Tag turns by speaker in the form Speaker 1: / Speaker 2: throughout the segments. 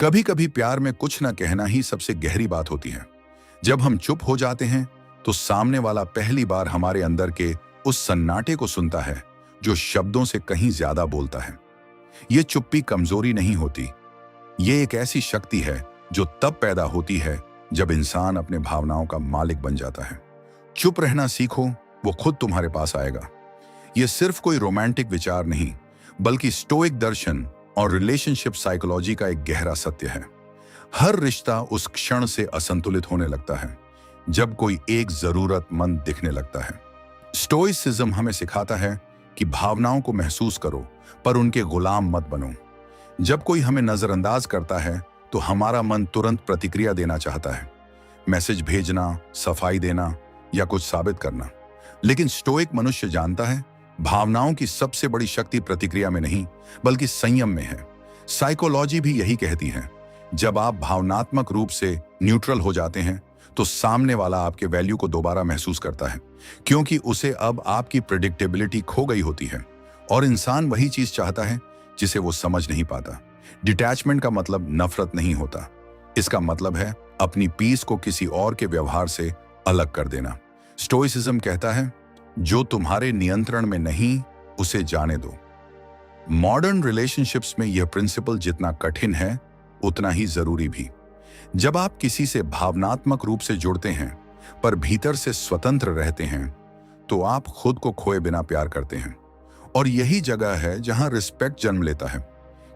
Speaker 1: कभी कभी प्यार में कुछ न कहना ही सबसे गहरी बात होती है। जब हम चुप हो जाते हैं तो सामने वाला पहली बार हमारे अंदर के उस सन्नाटे को सुनता है जो शब्दों से कहीं ज्यादा बोलता है। ये चुप्पी कमजोरी नहीं होती, ये एक ऐसी शक्ति है जो तब पैदा होती है जब इंसान अपने भावनाओं का मालिक बन जाता है। चुप रहना सीखो, वो खुद तुम्हारे पास आएगा। ये सिर्फ कोई रोमांटिक विचार नहीं, बल्कि स्टोइक दर्शन और रिलेशनशिप साइकोलॉजी का एक गहरा सत्य है। हर रिश्ता उस क्षण से असंतुलित होने लगता है जब कोई एक जरूरतमंद दिखने लगता है। स्टोइसिज्म हमें सिखाता है कि भावनाओं को महसूस करो पर उनके गुलाम मत बनो। जब कोई हमें नजरअंदाज करता है तो हमारा मन तुरंत प्रतिक्रिया देना चाहता है, मैसेज भेजना, सफाई देना या कुछ साबित करना। लेकिन स्टोइक मनुष्य जानता है भावनाओं की सबसे बड़ी शक्ति प्रतिक्रिया में नहीं बल्कि संयम में है। साइकोलॉजी भी यही कहती है, जब आप भावनात्मक रूप से न्यूट्रल हो जाते हैं तो सामने वाला आपके वैल्यू को दोबारा महसूस करता है, क्योंकि उसे अब आपकी प्रेडिक्टेबिलिटी खो गई होती है। और इंसान वही चीज चाहता है जिसे वो समझ नहीं पाता। डिटैचमेंट का मतलब नफरत नहीं होता, इसका मतलब है अपनी पीस को किसी और के व्यवहार से अलग कर देना। स्टोइसिज्म कहता है जो तुम्हारे नियंत्रण में नहीं उसे जाने दो। मॉडर्न रिलेशनशिप्स में यह प्रिंसिपल जितना कठिन है उतना ही जरूरी भी। जब आप किसी से भावनात्मक रूप से जुड़ते हैं पर भीतर से स्वतंत्र रहते हैं तो आप खुद को खोए बिना प्यार करते हैं। और यही जगह है जहां रिस्पेक्ट जन्म लेता है।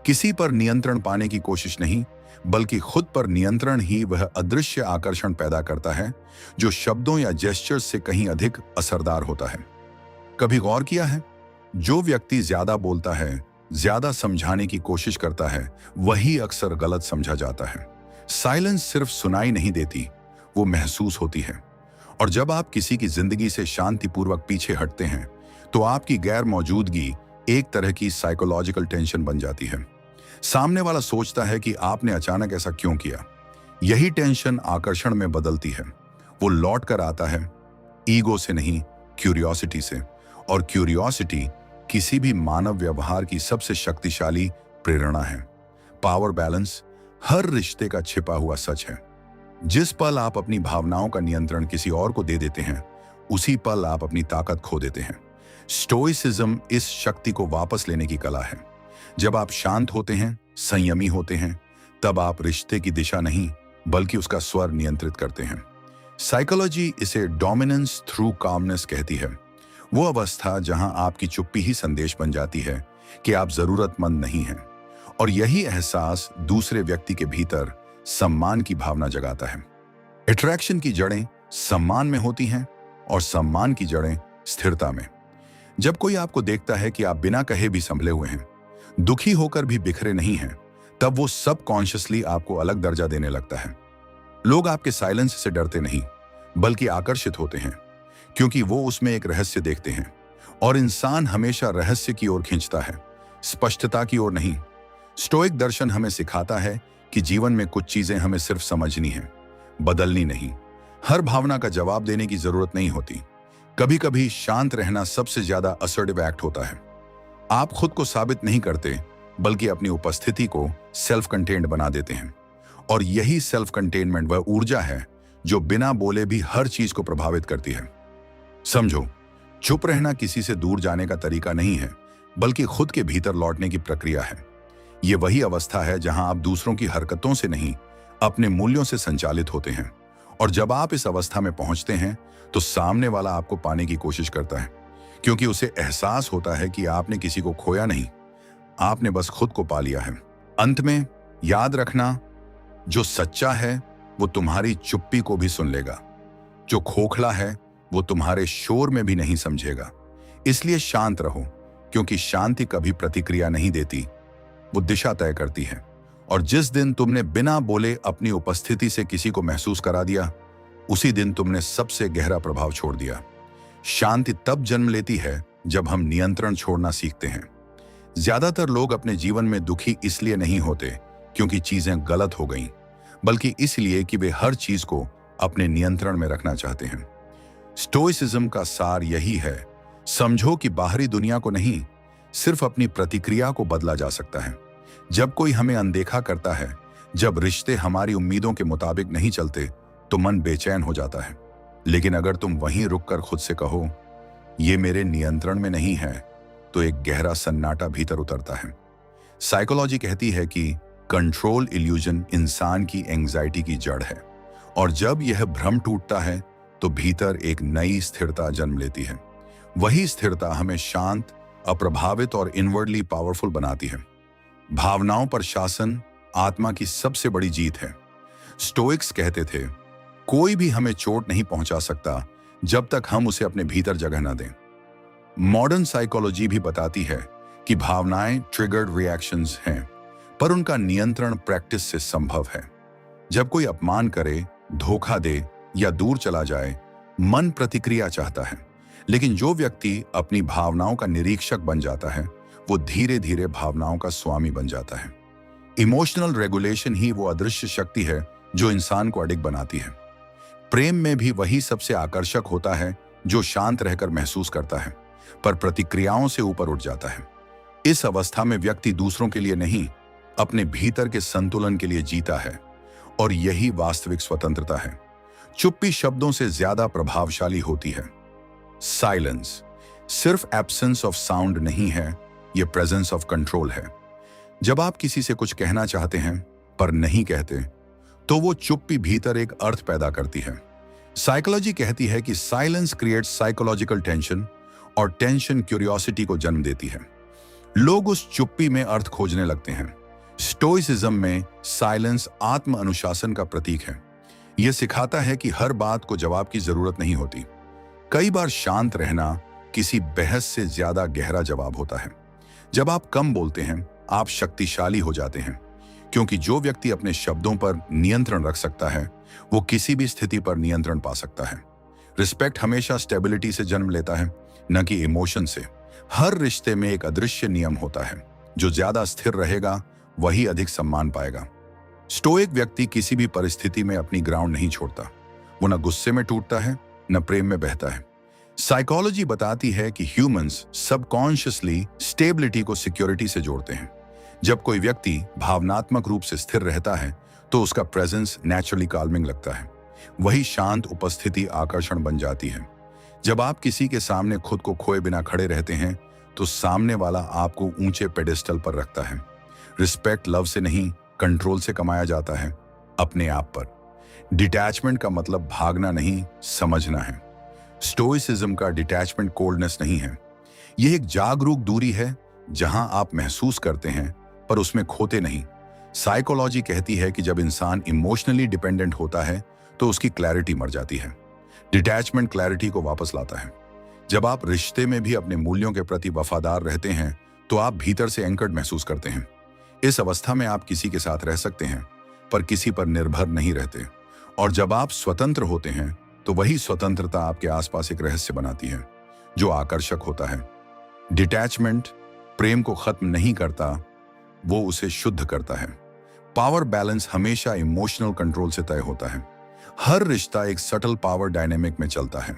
Speaker 1: किसी पर नियंत्रण पाने की कोशिश नहीं बल्कि खुद पर नियंत्रण ही वह अदृश्य आकर्षण पैदा करता है जो शब्दों या जेस्चर्स से कहीं अधिक असरदार होता है। कभी गौर किया है, जो व्यक्ति ज्यादा बोलता है, ज्यादा समझाने की कोशिश करता है, वही अक्सर गलत समझा जाता है। साइलेंस सिर्फ सुनाई नहीं देती, वो महसूस होती है। और जब आप किसी की जिंदगी से शांतिपूर्वक पीछे हटते हैं तो आपकी गैर मौजूदगी एक तरह की साइकोलॉजिकल टेंशन बन जाती है। सामने वाला सोचता है कि आपने अचानक ऐसा क्यों किया। यही टेंशन आकर्षण में बदलती है। वो लौट कर आता है ईगो से नहीं, क्यूरियोसिटी से। और क्यूरियोसिटी किसी भी मानव व्यवहार की सबसे शक्तिशाली प्रेरणा है। पावर बैलेंस हर रिश्ते का छिपा हुआ सच है। जिस पल आप अपनी भावनाओं का नियंत्रण किसी और को दे देते हैं, उसी पल आप अपनी ताकत खो देते हैं। स्टोइसिज्म इस शक्ति को वापस लेने की कला है। जब आप शांत होते हैं, संयमी होते हैं, तब आप रिश्ते की दिशा नहीं बल्कि उसका स्वर नियंत्रित करते हैं। साइकोलॉजी इसे डोमिनेंस थ्रू कामनेस कहती है। वो अवस्था जहां आपकी चुप्पी ही संदेश बन जाती है कि आप जरूरतमंद नहीं हैं। और यही एहसास दूसरे व्यक्ति के भीतर सम्मान की भावना जगाता है। अट्रैक्शन की जड़ें सम्मान में होती हैं और सम्मान की जड़ें स्थिरता में। जब कोई आपको देखता है कि आप बिना कहे भी संभले हुए हैं, दुखी होकर भी बिखरे नहीं हैं, तब वो सबकॉन्शियसली आपको अलग दर्जा देने लगता है। लोग आपके साइलेंस से डरते नहीं बल्कि आकर्षित होते हैं, क्योंकि वो उसमें एक रहस्य देखते हैं। और इंसान हमेशा रहस्य की ओर खींचता है, स्पष्टता की ओर नहीं। स्टोइक दर्शन हमें सिखाता है कि जीवन में कुछ चीजें हमें सिर्फ समझनी है, बदलनी नहीं। हर भावना का जवाब देने की जरूरत नहीं होती। कभी कभी शांत रहना सबसे ज्यादा असर्टिव एक्ट होता है। आप खुद को साबित नहीं करते बल्कि अपनी उपस्थिति को सेल्फ कंटेन्ड बना देते हैं। और यही सेल्फ कंटेनमेंट वह ऊर्जा है जो बिना बोले भी हर चीज को प्रभावित करती है। समझो, चुप रहना किसी से दूर जाने का तरीका नहीं है बल्कि खुद के भीतर लौटने की प्रक्रिया है। ये वही अवस्था है जहां आप दूसरों की हरकतों से नहीं, अपने मूल्यों से संचालित होते हैं। और जब आप इस अवस्था में पहुंचते हैं तो सामने वाला आपको पाने की कोशिश करता है, क्योंकि उसे एहसास होता है कि आपने किसी को खोया नहीं, आपने बस खुद को पा लिया है। अंत में याद रखना, जो सच्चा है वो तुम्हारी चुप्पी को भी सुन लेगा, जो खोखला है वो तुम्हारे शोर में भी नहीं समझेगा। इसलिए शांत रहो, क्योंकि शांति कभी प्रतिक्रिया नहीं देती, वो दिशा तय करती है। और जिस दिन तुमने बिना बोले अपनी उपस्थिति से किसी को महसूस करा दिया, उसी दिन तुमने सबसे गहरा प्रभाव छोड़ दिया। शांति तब जन्म लेती है जब हम नियंत्रण छोड़ना सीखते हैं। ज्यादातर लोग अपने जीवन में दुखी इसलिए नहीं होते क्योंकि चीजें गलत हो गईं, बल्कि इसलिए कि वे हर चीज को अपने नियंत्रण में रखना चाहते हैं। स्टोइसिज्म का सार यही है, समझो कि बाहरी दुनिया को नहीं, सिर्फ अपनी प्रतिक्रिया को बदला जा सकता है। जब कोई हमें अनदेखा करता है, जब रिश्ते हमारी उम्मीदों के मुताबिक नहीं चलते तो मन बेचैन हो जाता है। लेकिन अगर तुम वहीं रुककर खुद से कहो, ये मेरे नियंत्रण में नहीं है, तो एक गहरा सन्नाटा भीतर उतरता है। साइकोलॉजी कहती है कि कंट्रोल इल्यूजन इंसान की एंग्जाइटी की जड़ है, और जब यह भ्रम टूटता है तो भीतर एक नई स्थिरता जन्म लेती है। वही स्थिरता हमें शांत, अप्रभावित और इनवर्डली पावरफुल बनाती है। भावनाओं पर शासन आत्मा की सबसे बड़ी जीत है। स्टोइक्स कहते थे, कोई भी हमें चोट नहीं पहुंचा सकता जब तक हम उसे अपने भीतर जगह न दें। मॉडर्न साइकोलॉजी भी बताती है कि भावनाएं ट्रिगर्ड रिएक्शंस हैं, पर उनका नियंत्रण प्रैक्टिस से संभव है। जब कोई अपमान करे, धोखा दे या दूर चला जाए, मन प्रतिक्रिया चाहता है, लेकिन जो व्यक्ति अपनी भावनाओं का निरीक्षक बन जाता है, वो धीरे धीरे भावनाओं का स्वामी बन जाता है। इमोशनल रेगुलेशन ही वो अदृश्य शक्ति है जो इंसान को अडिग बनाती है। प्रेम में भी वही सबसे आकर्षक होता है जो शांत रहकर महसूस करता है, पर प्रतिक्रियाओं से ऊपर उठ जाता है। इस अवस्था में व्यक्ति दूसरों के लिए नहीं, अपने भीतर के संतुलन के लिए जीता है, और यही वास्तविक स्वतंत्रता है। चुप्पी शब्दों से ज्यादा प्रभावशाली होती है। साइलेंस सिर्फ एब्सेंस ऑफ साउंड नहीं है, यह प्रेजेंस ऑफ कंट्रोल है। जब आप किसी से कुछ कहना चाहते हैं पर नहीं कहते, तो वो चुप्पी भीतर एक अर्थ पैदा करती है। साइकोलॉजी कहती है कि साइलेंस क्रिएट्स साइकोलॉजिकल टेंशन, और टेंशन क्यूरियोसिटी को जन्म देती है। लोग उस चुप्पी में अर्थ खोजने लगते हैं। स्टोइसिज्म में साइलेंस आत्म अनुशासन का प्रतीक है। यह सिखाता है कि हर बात को जवाब की जरूरत नहीं होती। कई बार शांत रहना किसी बहस से ज्यादा गहरा जवाब होता है। जब आप कम बोलते हैं, आप शक्तिशाली हो जाते हैं, क्योंकि जो व्यक्ति अपने शब्दों पर नियंत्रण रख सकता है, वो किसी भी स्थिति पर नियंत्रण पा सकता है। रिस्पेक्ट हमेशा स्टेबिलिटी से जन्म लेता है, न कि इमोशन से। हर रिश्ते में एक अदृश्य नियम होता है, जो ज्यादा स्थिर रहेगा वही अधिक सम्मान पाएगा। स्टोइक व्यक्ति किसी भी परिस्थिति में अपनी ग्राउंड नहीं छोड़ता। वो न गुस्से में टूटता है, न प्रेम में बहता है। साइकोलॉजी बताती है कि ह्यूमंस सबकॉन्शियसली स्टेबिलिटी को सिक्योरिटी से जोड़ते हैं। जब कोई व्यक्ति भावनात्मक रूप से स्थिर रहता है, तो उसका प्रेजेंस नेचुरली काल्मिंग लगता है। वही शांत उपस्थिति आकर्षण बन जाती है। जब आप किसी के सामने खुद को खोए बिना खड़े रहते हैं, तो सामने वाला आपको ऊंचे पेडेस्टल पर रखता है। रिस्पेक्ट लव से नहीं, कंट्रोल से कमाया जाता है, अपने आप पर। डिटैचमेंट का मतलब भागना नहीं, समझना है। स्टोइसिज्म का डिटैचमेंट कोल्डनेस नहीं है, यह एक जागरूक दूरी है, जहां आप महसूस करते हैं पर उसमें खोते नहीं। साइकोलॉजी कहती है कि जब इंसान इमोशनली डिपेंडेंट होता है, तो उसकी क्लैरिटी मर जाती है। डिटैचमेंट क्लैरिटी को वापस लाता है। जब आप रिश्ते में भी अपने मूल्यों के प्रति वफादार रहते हैं, तो आप भीतर से एंकर्ड महसूस करते हैं। इस अवस्था में आप किसी के साथ रह सकते हैं, पर किसी पर निर्भर नहीं रहते। और जब आप स्वतंत्र होते हैं, तो वही स्वतंत्रता आपके आसपास एक रहस्य बनाती है, जो आकर्षक होता है। डिटैचमेंट प्रेम को खत्म नहीं करता, वो उसे शुद्ध करता है। पावर बैलेंस हमेशा इमोशनल कंट्रोल से तय होता है। हर रिश्ता एक सटल पावर डायनेमिक में चलता है।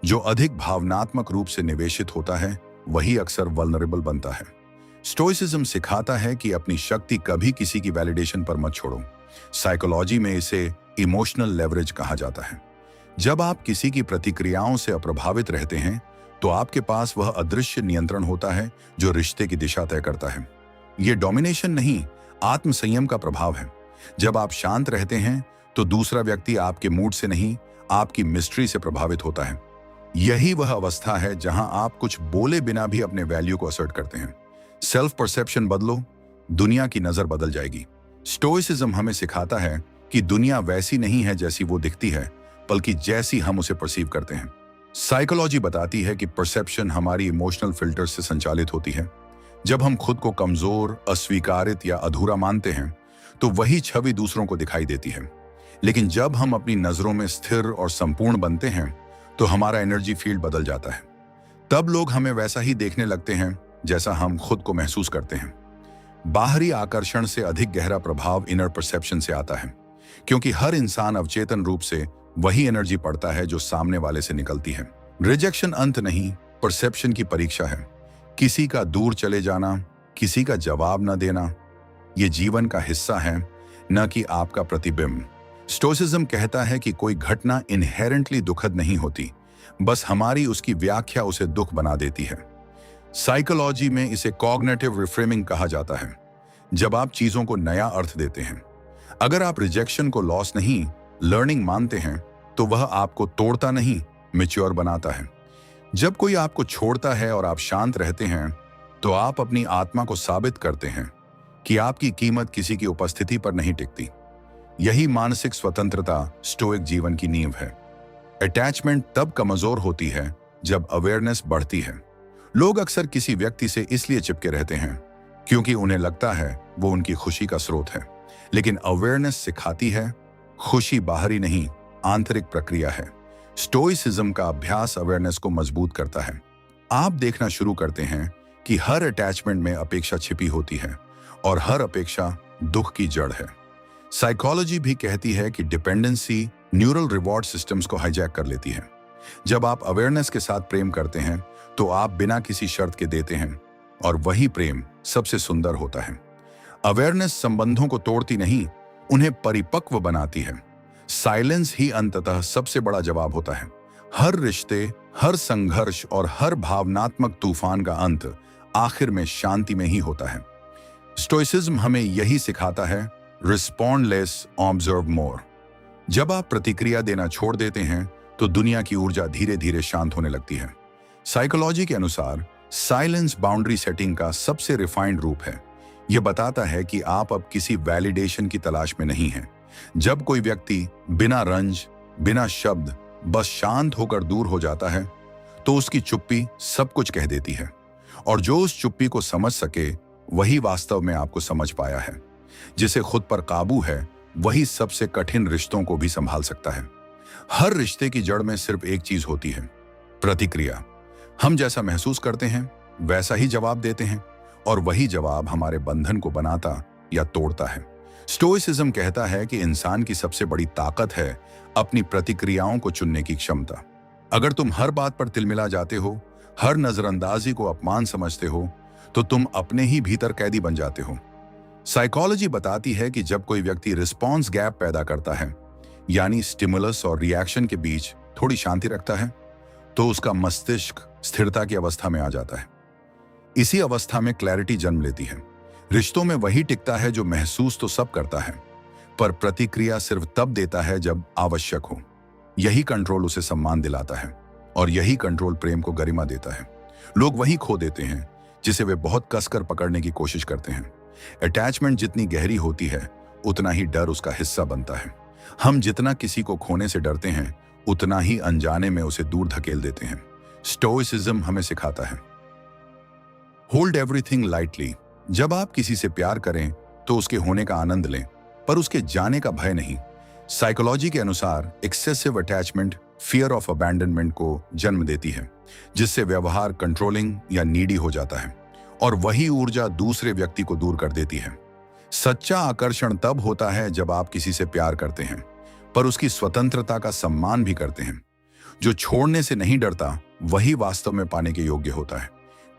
Speaker 1: जो अधिक भावनात्मक रूप से निवेशित होता है, वही अक्सर वल्नरेबल बनता है। स्टोइसिज्म सिखाता है कि अपनी शक्ति कभी किसी की वैलिडेशन पर मत छोड़ो। साइकोलॉजी में इसे इमोशनल लेवरेज कहा जाता है। जब आप किसी की प्रतिक्रियाओं से अप्रभावित रहते हैं, तो आपके पास वह अदृश्य नियंत्रण होता है जो रिश्ते की दिशा तय करता है। यह डोमिनेशन नहीं, आत्मसंयम का प्रभाव है। जब आप शांत रहते हैं, तो दूसरा व्यक्ति आपके मूड से नहीं, आपकी मिस्ट्री से प्रभावित होता है। यही वह अवस्था है जहां आप कुछ बोले बिना भी अपने वैल्यू को असर्ट करते हैं। सेल्फ परसेप्शन बदलो, दुनिया की नजर बदल जाएगी। स्टोइसिज्म हमें सिखाता है कि दुनिया वैसी नहीं है जैसी वो दिखती है, बल्कि जैसी हम उसे परसीव करते हैं। साइकोलॉजी बताती है कि परसेप्शन हमारी इमोशनल फिल्टर से संचालित होती है। जब हम खुद को कमजोर, अस्वीकारित या अधूरा मानते हैं, तो वही छवि दूसरों को दिखाई देती है। लेकिन जब हम अपनी नजरों में स्थिर और संपूर्ण बनते हैं, तो हमारा एनर्जी फील्ड बदल जाता है। तब लोग हमें वैसा ही देखने लगते हैं जैसा हम खुद को महसूस करते हैं। बाहरी आकर्षण से अधिक गहरा प्रभाव इनर परसेप्शन से आता है, क्योंकि हर इंसान अवचेतन रूप से वही एनर्जी पड़ता है जो सामने वाले से निकलती है। रिजेक्शन अंत नहीं, परसेप्शन की परीक्षा है। किसी का दूर चले जाना, किसी का जवाब न देना, ये जीवन का हिस्सा है, न कि आपका प्रतिबिंब। स्टोइसिज्म कहता है कि कोई घटना इनहेरेंटली दुखद नहीं होती, बस हमारी उसकी व्याख्या उसे दुख बना देती है। साइकोलॉजी में इसे कॉग्निटिव रिफ्रेमिंग कहा जाता है, जब आप चीजों को नया अर्थ देते हैं। अगर आप रिजेक्शन को लॉस नहीं, लर्निंग मानते हैं, तो वह आपको तोड़ता नहीं, मैच्योर बनाता है। जब कोई आपको छोड़ता है और आप शांत रहते हैं, तो आप अपनी आत्मा को साबित करते हैं कि आपकी कीमत किसी की उपस्थिति पर नहीं टिकती। यही मानसिक स्वतंत्रता स्टोइक जीवन की नींव है। अटैचमेंट तब कमजोर होती है जब अवेयरनेस बढ़ती है। लोग अक्सर किसी व्यक्ति से इसलिए चिपके रहते हैं क्योंकि उन्हें लगता है वो उनकी खुशी का स्रोत है। लेकिन अवेयरनेस सिखाती है खुशी बाहरी नहीं, आंतरिक प्रक्रिया है। स्टोइसिज्म का अभ्यास अवेयरनेस को मजबूत करता है। आप देखना शुरू करते हैं कि हर अटैचमेंट में अपेक्षा छिपी होती है और हर अपेक्षा दुख की जड़ है। साइकोलॉजी भी कहती है कि डिपेंडेंसी न्यूरल रिवॉर्ड सिस्टम्स को हाईजैक कर लेती है। जब आप अवेयरनेस के साथ प्रेम करते हैं, तो आप बिना किसी शर्त के देते हैं, और वही प्रेम सबसे सुंदर होता है। अवेयरनेस संबंधों को तोड़ती नहीं, उन्हें परिपक्व बनाती है। साइलेंस ही अंततः सबसे बड़ा जवाब होता है। हर रिश्ते, हर संघर्ष और हर भावनात्मक तूफान का अंत आखिर में शांति में ही होता है। स्टोइसिज्म हमें यही सिखाता है, रिस्पॉन्ड लेस, ऑब्जर्व मोर। जब आप प्रतिक्रिया देना छोड़ देते हैं, तो दुनिया की ऊर्जा धीरे धीरे शांत होने लगती है। साइकोलॉजी के अनुसार साइलेंस बाउंड्री सेटिंग का सबसे रिफाइंड रूप है। यह बताता है कि आप अब किसी वैलिडेशन की तलाश में नहीं हैं। जब कोई व्यक्ति बिना रंज, बिना शब्द, बस शांत होकर दूर हो जाता है, तो उसकी चुप्पी सब कुछ कह देती है। और जो उस चुप्पी को समझ सके, वही वास्तव में आपको समझ पाया है। जिसे खुद पर काबू है, वही सबसे कठिन रिश्तों को भी संभाल सकता है। हर रिश्ते की जड़ में सिर्फ एक चीज होती है, प्रतिक्रिया। हम जैसा महसूस करते हैं, वैसा ही जवाब देते हैं, और वही जवाब हमारे बंधन को बनाता या तोड़ता है। स्टोइसिज्म कहता है कि इंसान की सबसे बड़ी ताकत है अपनी प्रतिक्रियाओं को चुनने की क्षमता। अगर तुम हर बात पर तिलमिला जाते हो, हर नजरअंदाजी को अपमान समझते हो, तो तुम अपने ही भीतर कैदी बन जाते हो। साइकोलॉजी बताती है कि जब कोई व्यक्ति रिस्पॉन्स गैप पैदा करता है, यानी स्टिमुलस और रिएक्शन के बीच थोड़ी शांति रखता है, तो उसका मस्तिष्क स्थिरता की अवस्था में आ जाता है। इसी अवस्था में क्लैरिटी जन्म लेती है। रिश्तों में वही टिकता है जो महसूस तो सब करता है, पर प्रतिक्रिया सिर्फ तब देता है जब आवश्यक हो। यही कंट्रोल उसे सम्मान दिलाता है, और यही कंट्रोल प्रेम को गरिमा देता है। लोग वही खो देते हैं जिसे वे बहुत कसकर पकड़ने की कोशिश करते हैं। अटैचमेंट जितनी गहरी होती है, उतना ही डर उसका हिस्सा बनता है। हम जितना किसी को खोने से डरते हैं, उतना ही अनजाने में उसे दूर धकेल देते हैं। स्टोइसिज्म हमें सिखाता है, होल्ड एवरीथिंग लाइटली। जब आप किसी से प्यार करें, तो उसके होने का आनंद लें, पर उसके जाने का भय नहीं। साइकोलॉजी के अनुसार excessive attachment fear of abandonment को जन्म देती है, जिससे व्यवहार कंट्रोलिंग या नीडी हो जाता है, और वही ऊर्जा दूसरे व्यक्ति को दूर कर देती है। सच्चा आकर्षण तब होता है जब आप किसी से प्यार करते हैं, पर उसकी स्वतंत्रता का सम्मान भी करते हैं। जो छोड़ने से नहीं डरता, वही वास्तव में पाने के योग्य होता है।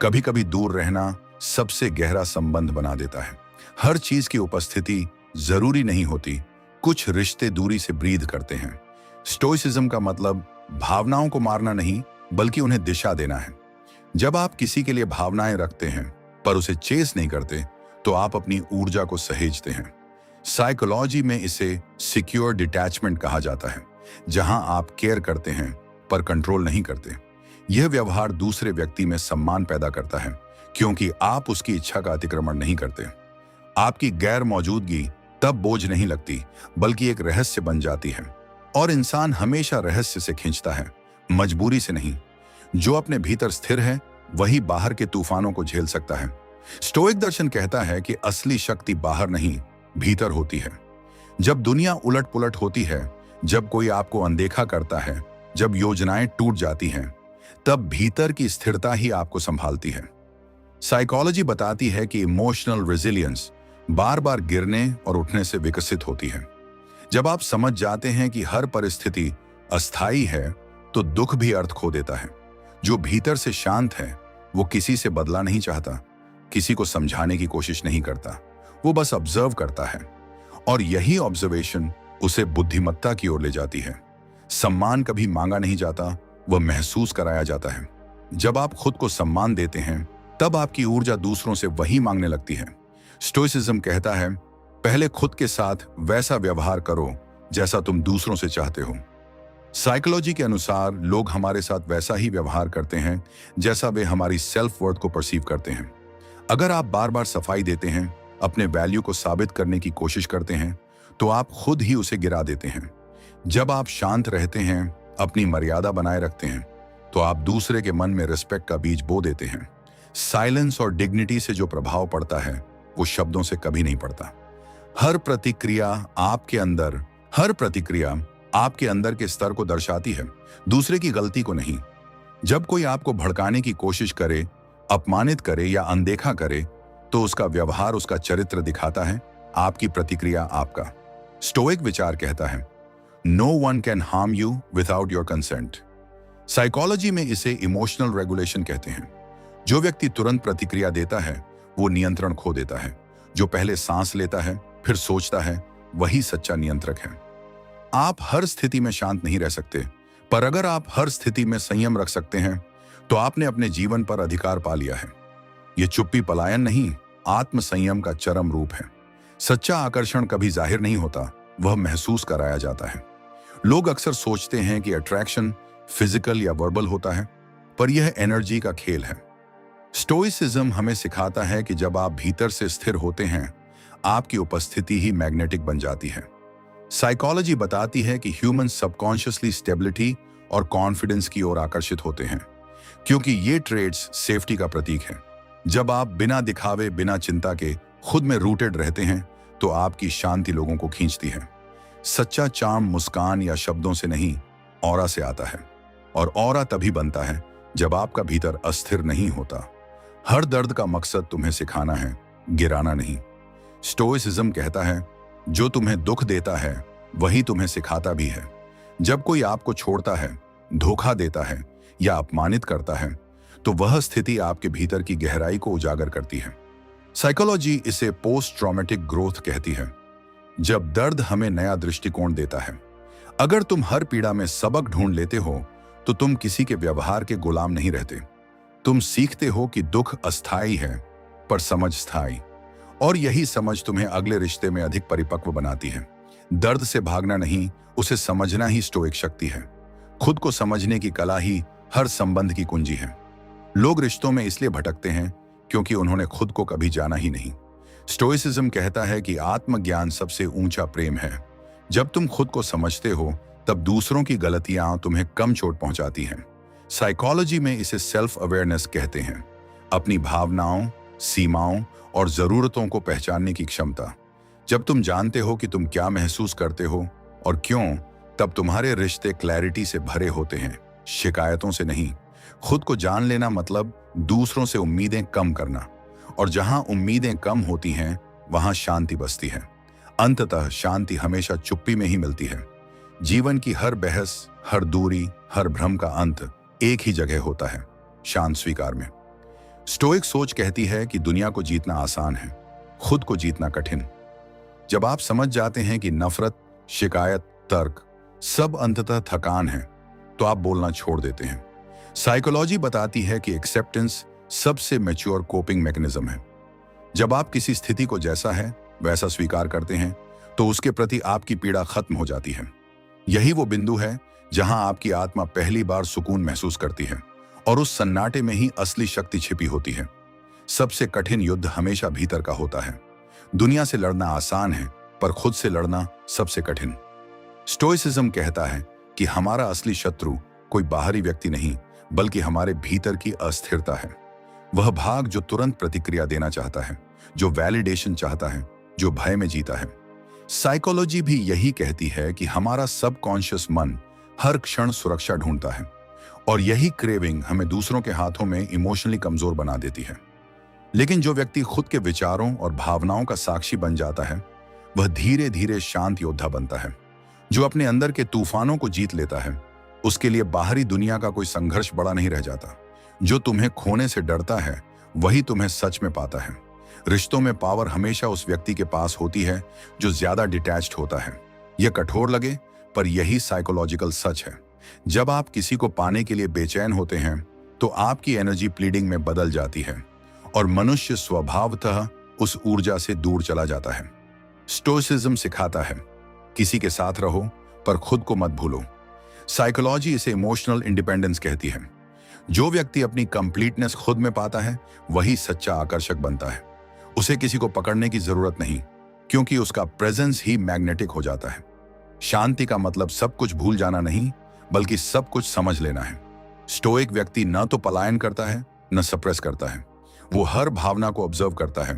Speaker 1: कभी कभी दूर रहना सबसे गहरा संबंध बना देता है। हर चीज की उपस्थिति जरूरी नहीं होती, कुछ रिश्ते दूरी से ब्रीद करते हैं। स्टोइसिज्म का मतलब भावनाओं को मारना नहीं, बल्कि उन्हें दिशा देना है। जब आप किसी के लिए भावनाएं रखते हैं, पर उसे चेस नहीं करते, तो आप अपनी ऊर्जा को सहेजते हैं। साइकोलॉजी में इसे सिक्योर डिटैचमेंट कहा जाता है, जहां आप केयर करते हैं पर कंट्रोल नहीं करते। यह व्यवहार दूसरे व्यक्ति में सम्मान पैदा करता है, क्योंकि आप उसकी इच्छा का अतिक्रमण नहीं करते। आपकी गैर मौजूदगी तब बोझ नहीं लगती, बल्कि एक रहस्य बन जाती है। और इंसान हमेशा रहस्य से खींचता है, मजबूरी से नहीं। जो अपने भीतर स्थिर है, वही बाहर के तूफानों को झेल सकता है। स्टोइक दर्शन कहता है कि असली शक्ति बाहर नहीं, भीतर होती है। जब दुनिया उलट पुलट होती है, जब कोई आपको अनदेखा करता है, जब योजनाएं टूट जाती हैं, तब भीतर की स्थिरता ही आपको संभालती है। साइकोलॉजी बताती है कि इमोशनल रेजिलियंस बार बार गिरने और उठने से विकसित होती है। जब आप समझ जाते हैं कि हर परिस्थिति अस्थायी है, तो दुख भी अर्थ खो देता है। जो भीतर से शांत है, वो किसी से बदला नहीं चाहता, किसी को समझाने की कोशिश नहीं करता, वो बस ऑब्जर्व करता है। और यही ऑब्जर्वेशन उसे बुद्धिमत्ता की ओर ले जाती है। सम्मान कभी मांगा नहीं जाता, वह महसूस कराया जाता है। जब आप खुद को सम्मान देते हैं तब आपकी ऊर्जा दूसरों से वही मांगने लगती है। स्टोइसिज्म कहता है, पहले खुद के साथ वैसा व्यवहार करो जैसा तुम दूसरों से चाहते हो। साइकोलॉजी के अनुसार लोग हमारे साथ वैसा ही व्यवहार करते हैं जैसा वे हमारी सेल्फ वर्थ को परसीव करते हैं। अगर आप बार बार सफाई देते हैं, अपने वैल्यू को साबित करने की कोशिश करते हैं, तो आप खुद ही उसे गिरा देते हैं। जब आप शांत रहते हैं, अपनी मर्यादा बनाए रखते हैं, तो आप दूसरे के मन में रिस्पेक्ट का बीज बो देते हैं। साइलेंस और डिग्निटी से जो प्रभाव पड़ता है वो शब्दों से कभी नहीं पड़ता। हर प्रतिक्रिया आपके अंदर के स्तर को दर्शाती है, दूसरे की गलती को नहीं। जब कोई आपको भड़काने की कोशिश करे, अपमानित करे या अनदेखा करे, तो उसका व्यवहार उसका चरित्र दिखाता है, आपकी प्रतिक्रिया आपका। स्टोइक विचार कहता है, no one can harm you without your consent. Psychology में इसे इमोशनल रेगुलेशन कहते हैं। जो व्यक्ति तुरंत प्रतिक्रिया देता है वो नियंत्रण खो देता है। जो पहले सांस लेता है फिर सोचता है, वही सच्चा नियंत्रक है। आप हर स्थिति में शांत नहीं रह सकते, पर अगर आप हर स्थिति में संयम रख सकते हैं तो आपने अपने जीवन पर अधिकार पा लिया है। ये चुप्पी पलायन नहीं, आत्म संयम का चरम रूप है। सच्चा आकर्षण कभी जाहिर नहीं होता, वह महसूस कराया जाता है। लोग अक्सर सोचते हैं कि अट्रैक्शन फिजिकल या वर्बल होता है, पर यह एनर्जी का खेल है। स्टोइसिज्म हमें सिखाता है कि जब आप भीतर से स्थिर होते हैं, आपकी उपस्थिति ही मैग्नेटिक बन जाती है। साइकोलॉजी बताती है कि ह्यूमन सबकॉन्शियसली स्टेबिलिटी और कॉन्फिडेंस की ओर आकर्षित होते हैं, क्योंकि ये ट्रेड्स सेफ्टी का प्रतीक है। जब आप बिना दिखावे, बिना चिंता के खुद में रूटेड रहते हैं, तो आपकी शांति लोगों को खींचती है। सच्चा चार्म मुस्कान या शब्दों से नहीं, ऑरा से आता है, और ऑरा तभी बनता है जब आपका भीतर अस्थिर नहीं होता। हर दर्द का मकसद तुम्हें सिखाना है, गिराना नहीं। स्टोइसिज्म कहता है, जो तुम्हें दुख देता है वही तुम्हें सिखाता भी है। जब कोई आपको छोड़ता है, धोखा देता है या अपमानित करता है, तो वह स्थिति आपके भीतर की गहराई को उजागर करती है। साइकोलॉजी इसे पोस्ट ट्रॉमेटिक ग्रोथ कहती है, जब दर्द हमें नया दृष्टिकोण देता है। अगर तुम हर पीड़ा में सबक ढूंढ लेते हो, तो तुम किसी के व्यवहार के गुलाम नहीं रहते। तुम सीखते हो कि दुख अस्थायी है, पर समझ स्थायी, और यही समझ तुम्हें अगले रिश्ते में अधिक परिपक्व बनाती है। दर्द से भागना नहीं, उसे समझना ही स्टोइक शक्ति है। खुद को समझने की कला ही हर संबंध की कुंजी है। लोग रिश्तों में इसलिए भटकते हैं क्योंकि उन्होंने खुद को कभी जाना ही नहीं। स्टोइसिज्म कहता है कि आत्मज्ञान सबसे ऊंचा प्रेम है। जब तुम खुद को समझते हो, तब दूसरों की गलतियां तुम्हें कम चोट पहुंचाती हैं। साइकोलॉजी में इसे सेल्फ अवेयरनेस कहते हैं, अपनी भावनाओं, सीमाओं और जरूरतों को पहचानने की क्षमता। जब तुम जानते हो कि तुम क्या महसूस करते हो और क्यों, तब तुम्हारे रिश्ते क्लैरिटी से भरे होते हैं, शिकायतों से नहीं। खुद को जान लेना मतलब दूसरों से उम्मीदें कम करना, और जहां उम्मीदें कम होती हैं वहां शांति बसती है। अंततः शांति हमेशा चुप्पी में ही मिलती है। जीवन की हर बहस, हर दूरी, हर भ्रम का अंत एक ही जगह होता है, शांत स्वीकार में। स्टोइक सोच कहती है कि दुनिया को जीतना आसान है, खुद को जीतना कठिन। जब आप समझ जाते हैं कि नफरत, शिकायत, तर्क सब अंततः थकान है, तो आप बोलना छोड़ देते हैं। साइकोलॉजी बताती है कि एक्सेप्टेंस सबसे मैच्योर कोपिंग मैकेनिज्म है। जब आप किसी स्थिति को जैसा है वैसा स्वीकार करते हैं, तो उसके प्रति आपकी पीड़ा खत्म हो जाती है। यही वो बिंदु है जहां आपकी आत्मा पहली बार सुकून महसूस करती है, और उस सन्नाटे में ही असली शक्ति छिपी होती है। सबसे कठिन युद्ध हमेशा भीतर का होता है। दुनिया से लड़ना आसान है, पर खुद से लड़ना सबसे कठिन। स्टोइसिज्म कहता है कि हमारा असली शत्रु कोई बाहरी व्यक्ति नहीं, बल्कि हमारे भीतर की अस्थिरता है। वह भाग जो तुरंत प्रतिक्रिया देना चाहता है, जो वैलिडेशन चाहता है, जो भय में जीता है। साइकोलॉजी भी यही कहती है कि हमारा सबकॉन्शियस मन हर क्षण सुरक्षा ढूंढता है, और यही क्रेविंग हमें दूसरों के हाथों में इमोशनली कमजोर बना देती है। लेकिन जो व्यक्ति खुद के विचारों और भावनाओं का साक्षी बन जाता है, वह धीरे धीरे शांत योद्धा बनता है। जो अपने अंदर के तूफानों को जीत लेता है, उसके लिए बाहरी दुनिया का कोई संघर्ष बड़ा नहीं रह जाता। जो तुम्हें खोने से डरता है, वही तुम्हें सच में पाता है। रिश्तों में पावर हमेशा उस व्यक्ति के पास होती है जो ज्यादा डिटैच्ड होता है। यह कठोर लगे, पर यही साइकोलॉजिकल सच है। जब आप किसी को पाने के लिए बेचैन होते हैं तो आपकी एनर्जी प्लीडिंग में बदल जाती है और मनुष्य स्वभावतः उस ऊर्जा से दूर चला जाता है। स्टोइसिज्म सिखाता है, किसी के साथ रहो पर खुद को मत भूलो। साइकोलॉजी इसे इमोशनल इंडिपेंडेंस कहती है। जो व्यक्ति अपनी कंप्लीटनेस खुद में पाता है वही सच्चा आकर्षक बनता है। उसे किसी को पकड़ने की जरूरत नहीं, क्योंकि उसका प्रेजेंस ही मैग्नेटिक हो जाता है। शांति का मतलब सब कुछ भूल जाना नहीं, बल्कि सब कुछ समझ लेना है। स्टोइक व्यक्ति न तो पलायन करता है न सप्रेस करता है। वो हर भावना को ऑब्जर्व करता है,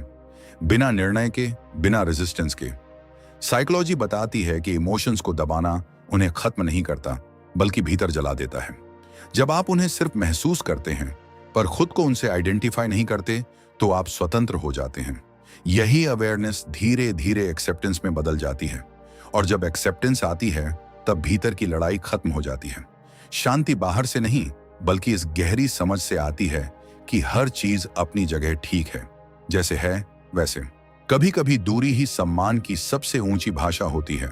Speaker 1: बिना निर्णय के, बिना रेजिस्टेंस के। साइकोलॉजी बताती है कि इमोशंस को दबाना उन्हें खत्म नहीं करता, बल्कि भीतर जला देता है। जब आप उन्हें सिर्फ महसूस करते हैं पर खुद को उनसे आइडेंटिफाई नहीं करते तो आप स्वतंत्र हो जाते हैं। यही अवेयरनेस धीरे धीरे एक्सेप्टेंस में बदल जाती है, और जब एक्सेप्टेंस आती है तब भीतर की लड़ाई खत्म हो जाती है। शांति बाहर से नहीं, बल्कि इस गहरी समझ से आती है कि हर चीज अपनी जगह ठीक है, जैसे है वैसे। कभी कभी दूरी ही सम्मान की सबसे ऊंची भाषा होती है।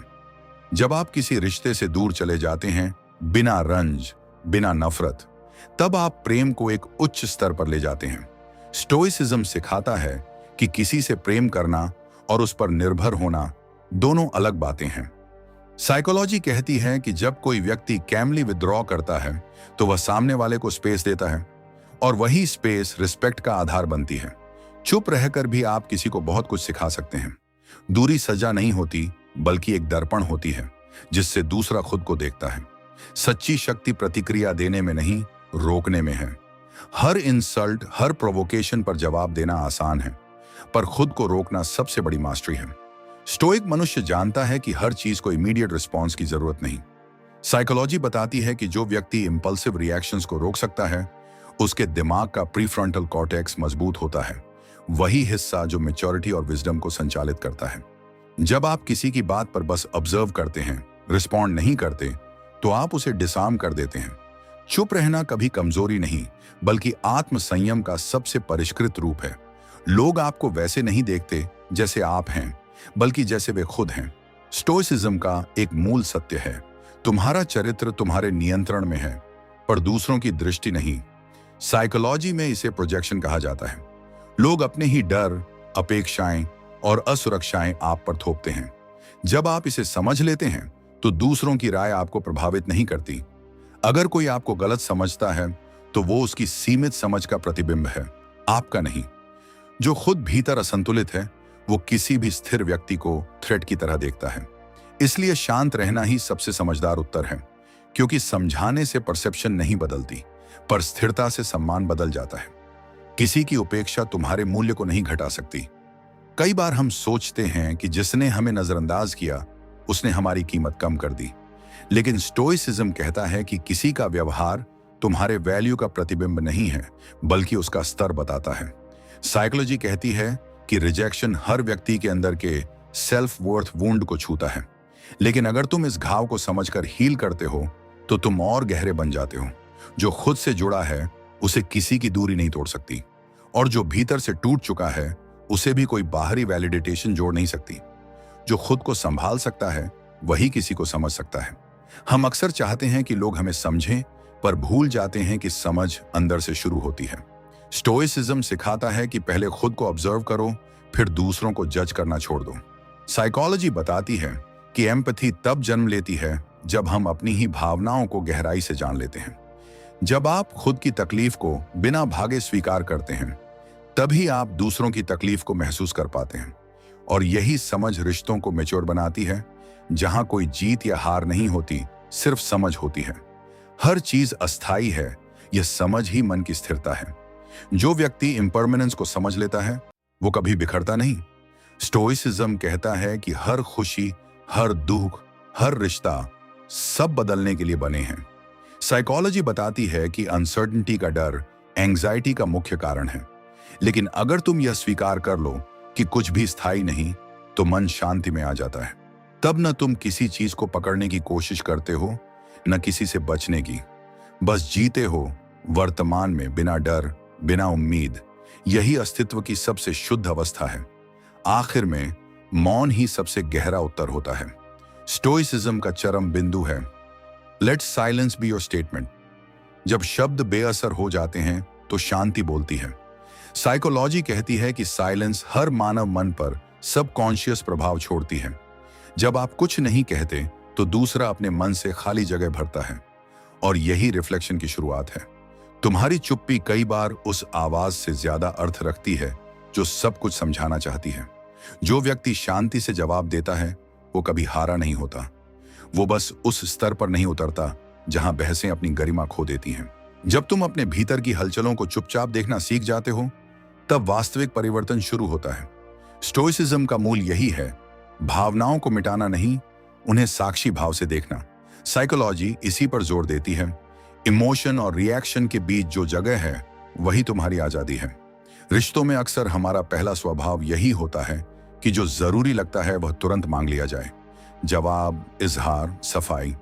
Speaker 1: जब आप किसी रिश्ते से दूर चले जाते हैं बिना रंज, बिना नफरत, तब आप प्रेम को एक उच्च स्तर पर ले जाते हैं। स्टोइसिज्म सिखाता है कि किसी से प्रेम करना और उस पर निर्भर होना दोनों अलग बातें हैं। साइकोलॉजी कहती है कि जब कोई व्यक्ति कैमली विथड्रॉ करता है तो वह सामने वाले को स्पेस देता है, और वही स्पेस रिस्पेक्ट का आधार बनती है। चुप रहकर भी आप किसी को बहुत कुछ सिखा सकते हैं। दूरी सजा नहीं होती, बल्कि एक दर्पण होती है जिससे दूसरा खुद को देखता है। सच्ची शक्ति प्रतिक्रिया देने में नहीं, रोकने में है। हर इंसल्ट, हर प्रोवोकेशन पर जवाब देना आसान है, पर खुद को रोकना सबसे बड़ी मास्टरी है। स्टोइक मनुष्य जानता है कि हर चीज को इमीडिएट रिस्पॉन्स की जरूरत नहीं। साइकोलॉजी बताती है कि जो व्यक्ति इंपल्सिव रिएक्शंस को रोक सकता है उसके दिमाग का प्रीफ्रंटल कॉर्टेक्स मजबूत होता है, वही हिस्सा जो मैच्योरिटी और विजडम को संचालित करता है। जब आप किसी की बात पर बस ऑब्जर्व करते हैं, रिस्पॉन्ड नहीं करते, तो आप उसे डिसआर्म कर देते हैं। चुप रहना कभी कमजोरी नहीं, बल्कि आत्मसंयम का सबसे परिष्कृत रूप है। लोग आपको वैसे नहीं देखते जैसे आप हैं, बल्कि जैसे वे खुद हैं। स्टोइसिज्म का एक मूल सत्य है, तुम्हारा चरित्र तुम्हारे नियंत्रण में है, पर दूसरों की दृष्टि नहीं। साइकोलॉजी में इसे प्रोजेक्शन कहा जाता है। लोग अपने ही डर, अपेक्षाएं और असुरक्षाएं आप पर थोपते हैं। जब आप इसे समझ लेते हैं तो दूसरों की राय आपको प्रभावित नहीं करती। अगर कोई आपको गलत समझता है तो वो उसकी सीमित समझ का प्रतिबिंब है, आपका नहीं। जो खुद भीतर असंतुलित है वो किसी भी स्थिर व्यक्ति को थ्रेट की तरह देखता है। इसलिए शांत रहना ही सबसे समझदार उत्तर है, क्योंकि समझाने से परसेप्शन नहीं बदलती, पर स्थिरता से सम्मान बदल जाता है। किसी की उपेक्षा तुम्हारे मूल्य को नहीं घटा सकती। कई बार हम सोचते हैं कि जिसने हमें नजरअंदाज किया उसने हमारी कीमत कम कर दी, लेकिन स्टोइसिज्म कहता है कि किसी का व्यवहार तुम्हारे वैल्यू का प्रतिबिंब नहीं है, बल्कि उसका स्तर बताता है। साइकोलॉजी कहती है कि रिजेक्शन हर व्यक्ति के अंदर के सेल्फ वर्थ वुंड को छूता है, लेकिन अगर तुम इस घाव को समझकर हील करते हो तो तुम और गहरे बन जाते हो। जो खुद से जुड़ा है उसे किसी की दूरी नहीं तोड़ सकती, और जो भीतर से टूट चुका है उसे भी कोई बाहरी वैलिडेशन जोड़ नहीं सकती। जो खुद को संभाल सकता है वही किसी को समझ सकता है। हम अक्सर चाहते हैं कि लोग हमें समझें, पर भूल जाते हैं कि समझ अंदर से शुरू होती है। स्टोइसिज्म सिखाता है कि पहले खुद को ऑब्जर्व करो, फिर दूसरों को जज करना छोड़ दो। साइकोलॉजी बताती है कि एम्पैथी तब जन्म लेती है जब हम अपनी ही भावनाओं को गहराई से जान लेते हैं। जब आप खुद की तकलीफ को बिना भागे स्वीकार करते हैं, तभी आप दूसरों की तकलीफ को महसूस कर पाते हैं। और यही समझ रिश्तों को मैच्योर बनाती है, जहां कोई जीत या हार नहीं होती, सिर्फ समझ होती है। हर चीज अस्थाई है, यह समझ ही मन की स्थिरता है। जो व्यक्ति इम्परमानेंस को समझ लेता है वो कभी बिखरता नहीं। स्टोइसिज्म कहता है कि हर खुशी, हर दुख, हर रिश्ता सब बदलने के लिए बने हैं। साइकोलॉजी बताती है कि अनसर्टेनिटी का डर एंजाइटी का मुख्य कारण है, लेकिन अगर तुम यह स्वीकार कर लो कि कुछ भी स्थायी नहीं, तो मन शांति में आ जाता है। तब न तुम किसी चीज को पकड़ने की कोशिश करते हो, न किसी से बचने की। बस जीते हो वर्तमान में, बिना डर, बिना उम्मीद, यही अस्तित्व की सबसे शुद्ध अवस्था है। आखिर में मौन ही सबसे गहरा उत्तर होता है। स्टोइसिज्म का चरम बिंदु है let silence be your statement. जब शब्द बेअसर हो जाते हैं तो शांति बोलती है। साइकोलॉजी कहती है कि साइलेंस हर मानव मन पर सबकॉन्शियस प्रभाव छोड़ती है। जब आप कुछ नहीं कहते तो दूसरा अपने मन से खाली जगह भरता है, और यही रिफ्लेक्शन की शुरुआत है। तुम्हारी चुप्पी कई बार उस आवाज से ज्यादा अर्थ रखती है जो सब कुछ समझाना चाहती है। जो व्यक्ति शांति से जवाब देता है वो कभी हारा नहीं होता, वो बस उस स्तर पर नहीं उतरता जहां बहसें अपनी गरिमा खो देती हैं। जब तुम अपने भीतर की हलचलों को चुपचाप देखना सीख जाते हो तब वास्तविक परिवर्तन शुरू होता है। स्टोइसिज्म का मूल यही है, भावनाओं को मिटाना नहीं, उन्हें साक्षी भाव से देखना। साइकोलॉजी इसी पर जोर देती है, इमोशन और रिएक्शन के बीच जो जगह है वही तुम्हारी आजादी है। रिश्तों में अक्सर हमारा पहला स्वभाव यही होता है कि जो जरूरी लगता है वह तुरंत मांग लिया जाए, जवाब, इजहार, सफाई।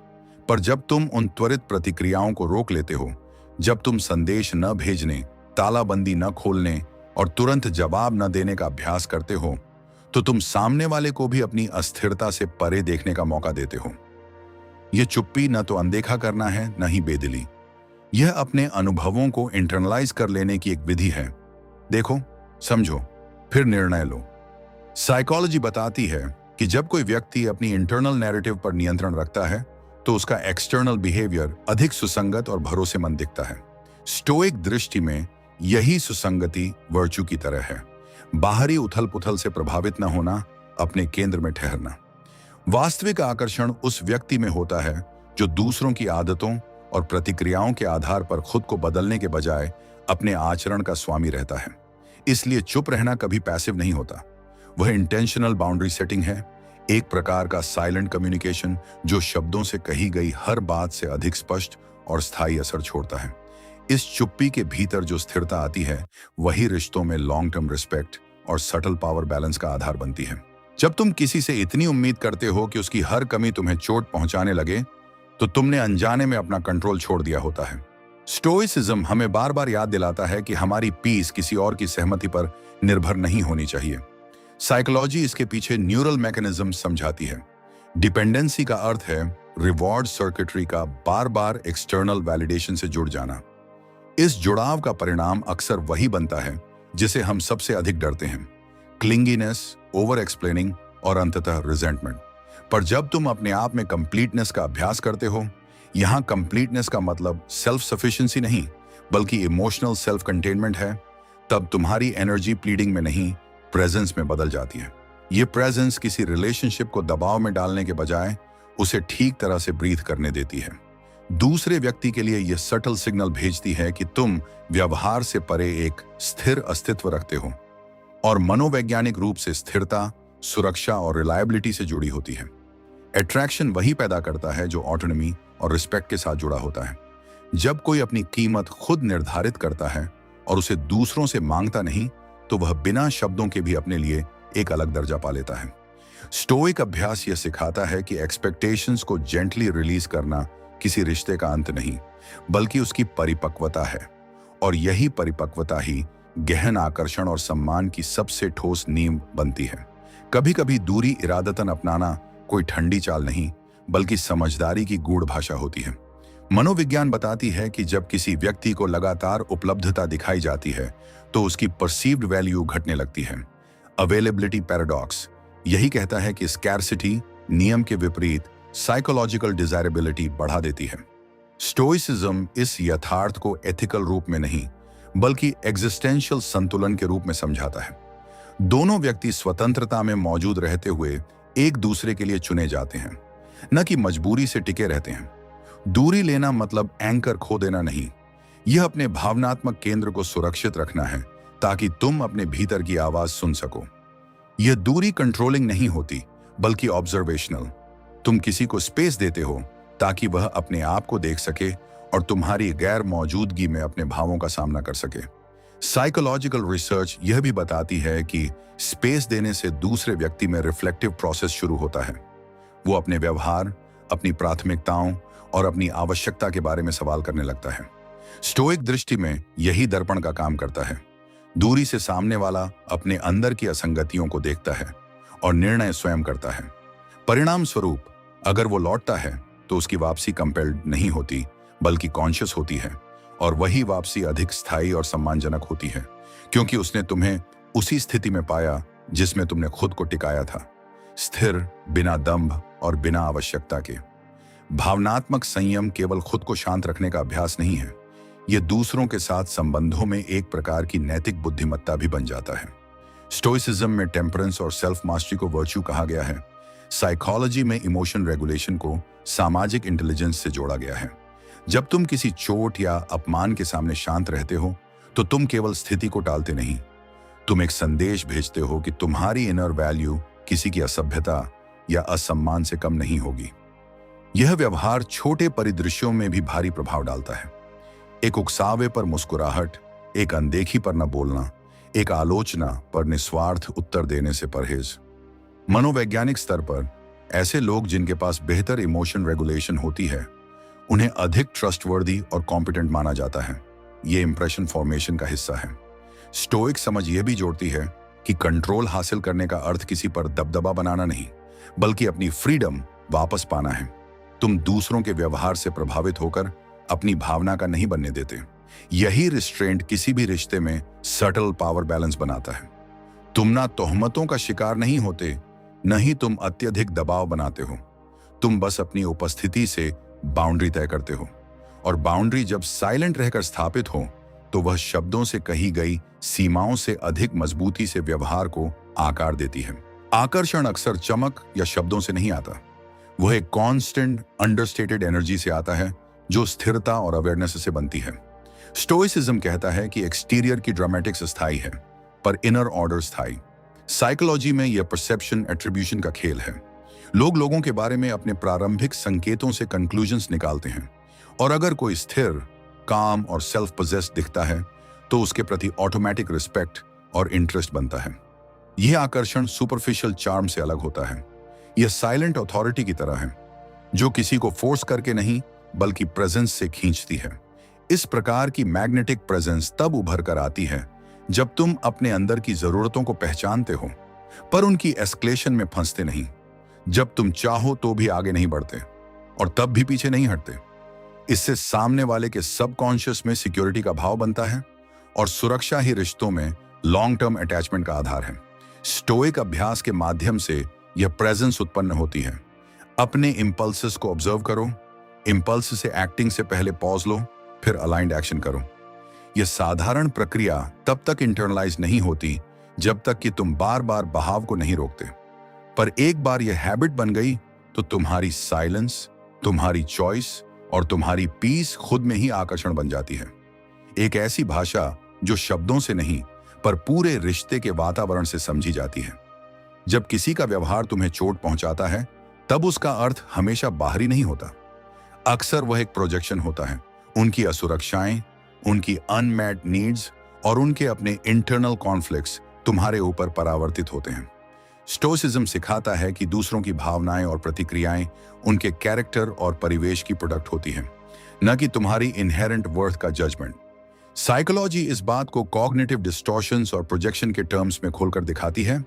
Speaker 1: पर जब तुम उन त्वरित प्रतिक्रियाओं को रोक लेते हो, जब तुम संदेश न भेजने, तालाबंदी न खोलने और तुरंत जवाब न देने का अभ्यास करते हो, तो तुम सामने वाले को भी अपनी अस्थिरता से परे देखने का मौका देते हो। यह चुप्पी न तो अनदेखा करना है न ही बेदिली, यह अपने अनुभवों को इंटरनलाइज कर लेने की एक विधि है। देखो, समझो, फिर निर्णय लो। साइकोलॉजी बताती है कि जब कोई व्यक्ति अपनी इंटरनल नैरेटिव पर नियंत्रण रखता है तो उसका एक्सटर्नल बिहेवियर अधिक सुसंगत और भरोसेमंद दिखता है। स्टोइक दृष्टि में यही सुसंगति वर्चू की तरह है। बाहरी उथल पुथल से प्रभावित न होना, अपने केंद्र में ठहरना। वास्तविक आकर्षण उस व्यक्ति में होता है जो दूसरों की आदतों और प्रतिक्रियाओं के आधार पर खुद को बदलने के बजाय अपने आचरण का स्वामी रहता है। इसलिए चुप रहना कभी पैसिव नहीं होता, वह इंटेंशनल बाउंड्री सेटिंग है, एक प्रकार का साइलेंट कम्युनिकेशन जो शब्दों से कही गई हर बात से अधिक स्पष्ट और स्थायी असर छोड़ता है। इस चुप्पी के भीतर जो स्थिरता आती है वही रिश्तों में लॉन्ग टर्म रिस्पेक्ट और सटल पावर बैलेंस का आधार बनती है। जब तुम किसी से इतनी उम्मीद करते हो कि उसकी हर कमी तुम्हें चोट पहुंचाने लगे तो तुमने अनजाने में अपना कंट्रोल छोड़ दिया होता है। स्टोइसिज्म हमें बार बार याद दिलाता है कि हमारी पीस किसी और की सहमति पर निर्भर नहीं होनी चाहिए। साइकोलॉजी इसके पीछे न्यूरल मैकेनिज्म समझाती है। डिपेंडेंसी का अर्थ है रिवॉर्ड सर्किटरी का बार बार एक्सटर्नल वैलिडेशन से जुड़ जाना। इस जुड़ाव का परिणाम अक्सर वही बनता है जिसे हम सबसे अधिक डरते हैं, क्लिंगीनेस, ओवर एक्सप्लेनिंग और अंततः रिजेंटमेंट। पर जब तुम अपने आप में कंप्लीटनेस का अभ्यास करते हो, यहां कंप्लीटनेस का मतलब सेल्फ सफिशिएंसी नहीं बल्कि इमोशनल सेल्फ कंटेनमेंट है, तब तुम्हारी एनर्जी प्लीडिंग में नहीं प्रेजेंस में बदल जाती है। ये प्रेजेंस किसी रिलेशनशिप को दबाव में डालने के बजाय उसे ठीक तरह से ब्रीथ करने देती है। दूसरे व्यक्ति के लिए यह सटल सिग्नल भेजती है कि तुम व्यवहार से परे एक स्थिर अस्तित्व रखते हो और मनोवैज्ञानिक रूप से स्थिरता, सुरक्षा और रिलायबिलिटी से जुड़ी होती है। अट्रैक्शन वही पैदा करता है जो ऑटोनॉमी और रिस्पेक्ट के साथ जुड़ा होता है। जब कोई अपनी कीमत खुद निर्धारित करता है और उसे दूसरों से मांगता नहीं, तो वह बिना शब्दों के भी अपने लिए एक अलग दर्जा पा लेता है। स्टोइक अभ्यास यह सिखाता है कि एक्सपेक्टेशंस को जेंटली रिलीज करना किसी रिश्ते का अंत नहीं बल्कि उसकी परिपक्वता है, और यही परिपक्वता ही गहन आकर्षण और सम्मान की सबसे ठोस नींव बनती है। कभी कभी दूरी इरादतन अपनाना कोई ठंडी चाल नहीं बल्कि समझदारी की गूढ़ भाषा होती है। मनोविज्ञान बताती है कि जब किसी व्यक्ति को लगातार उपलब्धता दिखाई जाती है तो उसकी परसीव्ड वैल्यू घटने लगती है। अवेलेबिलिटी पैराडॉक्स यही कहता है कि स्कैर्सिटी नियम के विपरीत साइकोलॉजिकल डिजायरेबिलिटी बढ़ा देती है। स्टोइसिज्म इस यथार्थ को एथिकल रूप में नहीं बल्कि एग्जिस्टेंशियल संतुलन के रूप में समझाता है। दोनों व्यक्ति स्वतंत्रता में मौजूद रहते हुए एक दूसरे के लिए चुने जाते हैं, न कि मजबूरी से टिके रहते हैं। दूरी लेना मतलब एंकर खो देना नहीं, यह अपने भावनात्मक केंद्र को सुरक्षित रखना है ताकि तुम अपने भीतर की आवाज सुन सको। यह दूरी कंट्रोलिंग नहीं होती बल्कि ऑब्जर्वेशनल। तुम किसी को स्पेस देते हो ताकि वह अपने आप को देख सके और तुम्हारी गैर मौजूदगी में अपने भावों का सामना कर सके। साइकोलॉजिकल रिसर्च यह भी बताती है कि स्पेस देने से दूसरे व्यक्ति में रिफ्लेक्टिव प्रोसेस शुरू होता है। वो अपने व्यवहार, अपनी प्राथमिकताओं और अपनी आवश्यकता के बारे में सवाल करने लगता है। स्टोइक दृष्टि में यही दर्पण का काम करता है। दूरी से सामने वाला अपने अंदर की असंगतियों को देखता है और निर्णय स्वयं करता है। परिणाम स्वरूप अगर वो लौटता है तो उसकी वापसी कंपेल्ड नहीं होती बल्कि कॉन्शियस होती है, और वही वापसी अधिक स्थायी और सम्मानजनक होती है क्योंकि उसने तुम्हें उसी स्थिति में पाया जिसमें तुमने खुद को टिकाया था, स्थिर, बिना दंभ और बिना आवश्यकता के। भावनात्मक संयम केवल खुद को शांत रखने का अभ्यास नहीं है, यह दूसरों के साथ संबंधों में एक प्रकार की नैतिक बुद्धिमत्ता भी बन जाता है। स्टोइसिज्म में टेम्परेंस और सेल्फ मास्टरी को वर्च्यू कहा गया है। साइकोलॉजी में इमोशन रेगुलेशन को सामाजिक इंटेलिजेंस से जोड़ा गया है। जब तुम किसी चोट या अपमान के सामने शांत रहते हो तो तुम केवल स्थिति को टालते नहीं, तुम एक संदेश भेजते हो कि तुम्हारी इनर वैल्यू किसी की असभ्यता या असम्मान से कम नहीं होगी। यह व्यवहार छोटे परिदृश्यों में भी भारी प्रभाव डालता है। एक उकसावे पर मुस्कुराहट, एक अनदेखी पर न बोलना, एक आलोचना पर निस्वार्थ उत्तर देने से परहेज। मनोवैज्ञानिक स्तर पर ऐसे लोग जिनके पास बेहतर इमोशन रेगुलेशन होती है उन्हें अधिक ट्रस्टवर्दी और कॉम्पिटेंट माना जाता है। ये इंप्रेशन फॉर्मेशन का हिस्सा है। स्टोइक समझ यह भी जोड़ती है कि कंट्रोल हासिल करने का अर्थ किसी पर दबदबा बनाना नहीं बल्कि अपनी फ्रीडम वापस पाना है। तुम दूसरों के व्यवहार से प्रभावित होकर अपनी भावना का नहीं बनने देते। यही रिस्ट्रेंट किसी भी रिश्ते में सटल पावर बैलेंस बनाता है। तुम ना तोहमतों का शिकार नहीं होते, न ही तुम अत्यधिक दबाव बनाते हो। तुम बस अपनी उपस्थिति से बाउंड्री तय करते हो, और बाउंड्री जब साइलेंट रहकर स्थापित हो तो वह शब्दों से कही गई सीमाओं से अधिक मजबूती से व्यवहार को आकार देती है। आकर्षण अक्सर चमक या शब्दों से नहीं आता, वह एक कांस्टेंट अंडरस्टेटेड एनर्जी से आता है जो स्थिरता और अवेयरनेस से बनती है। स्टोइसिज्म कहता है कि एक्सटीरियर की ड्रामेटिक्स अस्थायी है पर इनर ऑर्डर स्थायी। साइकोलॉजी में यह परसेप्शन एट्रीब्यूशन का खेल है। लोग लोगों के बारे में अपने प्रारंभिक संकेतों से कंक्लूजन्स निकालते हैं, और अगर कोई स्थिर, काम और सेल्फ पोजेस्ड दिखता है तो उसके प्रति ऑटोमेटिक रिस्पेक्ट और इंटरेस्ट बनता है। यह आकर्षण सुपरफिशियल चार्म से अलग होता है। यह साइलेंट अथॉरिटी की तरह है जो किसी को फोर्स करके नहीं बल्कि प्रेजेंस से खींचती है। इस प्रकार की मैग्नेटिक प्रेजेंस तब उभर कर आती है जब तुम अपने अंदर की जरूरतों को पहचानते हो पर उनकी एस्केलेशन में फंसते नहीं, जब तुम चाहो तो भी आगे नहीं बढ़ते और तब भी पीछे नहीं हटते। इससे सामने वाले के सबकॉन्शियस में सिक्योरिटी का भाव बनता है और सुरक्षा ही रिश्तों में लॉन्ग टर्म अटैचमेंट का आधार है। स्टोइक अभ्यास के माध्यम से यह प्रेजेंस उत्पन्न होती है। अपने इंपल्सेस को ऑब्जर्व करो, इंपल्स से एक्टिंग से पहले पॉज लो, फिर अलाइंड एक्शन करो। यह साधारण प्रक्रिया तब तक इंटरनलाइज नहीं होती जब तक कि तुम बार बार बहाव को नहीं रोकते, पर एक बार यह हैबिट बन गई तो तुम्हारी साइलेंस, तुम्हारी चॉइस और तुम्हारी पीस खुद में ही आकर्षण बन जाती है। एक ऐसी भाषा जो शब्दों से नहीं पर पूरे रिश्ते के वातावरण से समझी जाती है। जब किसी का व्यवहार तुम्हें चोट पहुंचाता है तब उसका अर्थ हमेशा बाहरी नहीं होता, अक्सर वह एक प्रोजेक्शन होता है। उनकी असुरक्षाएं, उनकी अनमेट नीड्स और उनके अपने इंटरनल कॉन्फ्लिक्ट्स तुम्हारे ऊपर परावर्तित होते हैं। स्टोइसिज्म सिखाता है कि दूसरों की भावनाएं और प्रतिक्रियाएं उनके कैरेक्टर और परिवेश की प्रोडक्ट होती हैं, न कि तुम्हारी इनहेरेंट वर्थ का जजमेंट। साइकोलॉजी इस बात को कॉग्निटिव डिस्टॉर्शंस और प्रोजेक्शन के टर्म्स में खोलकर दिखाती है।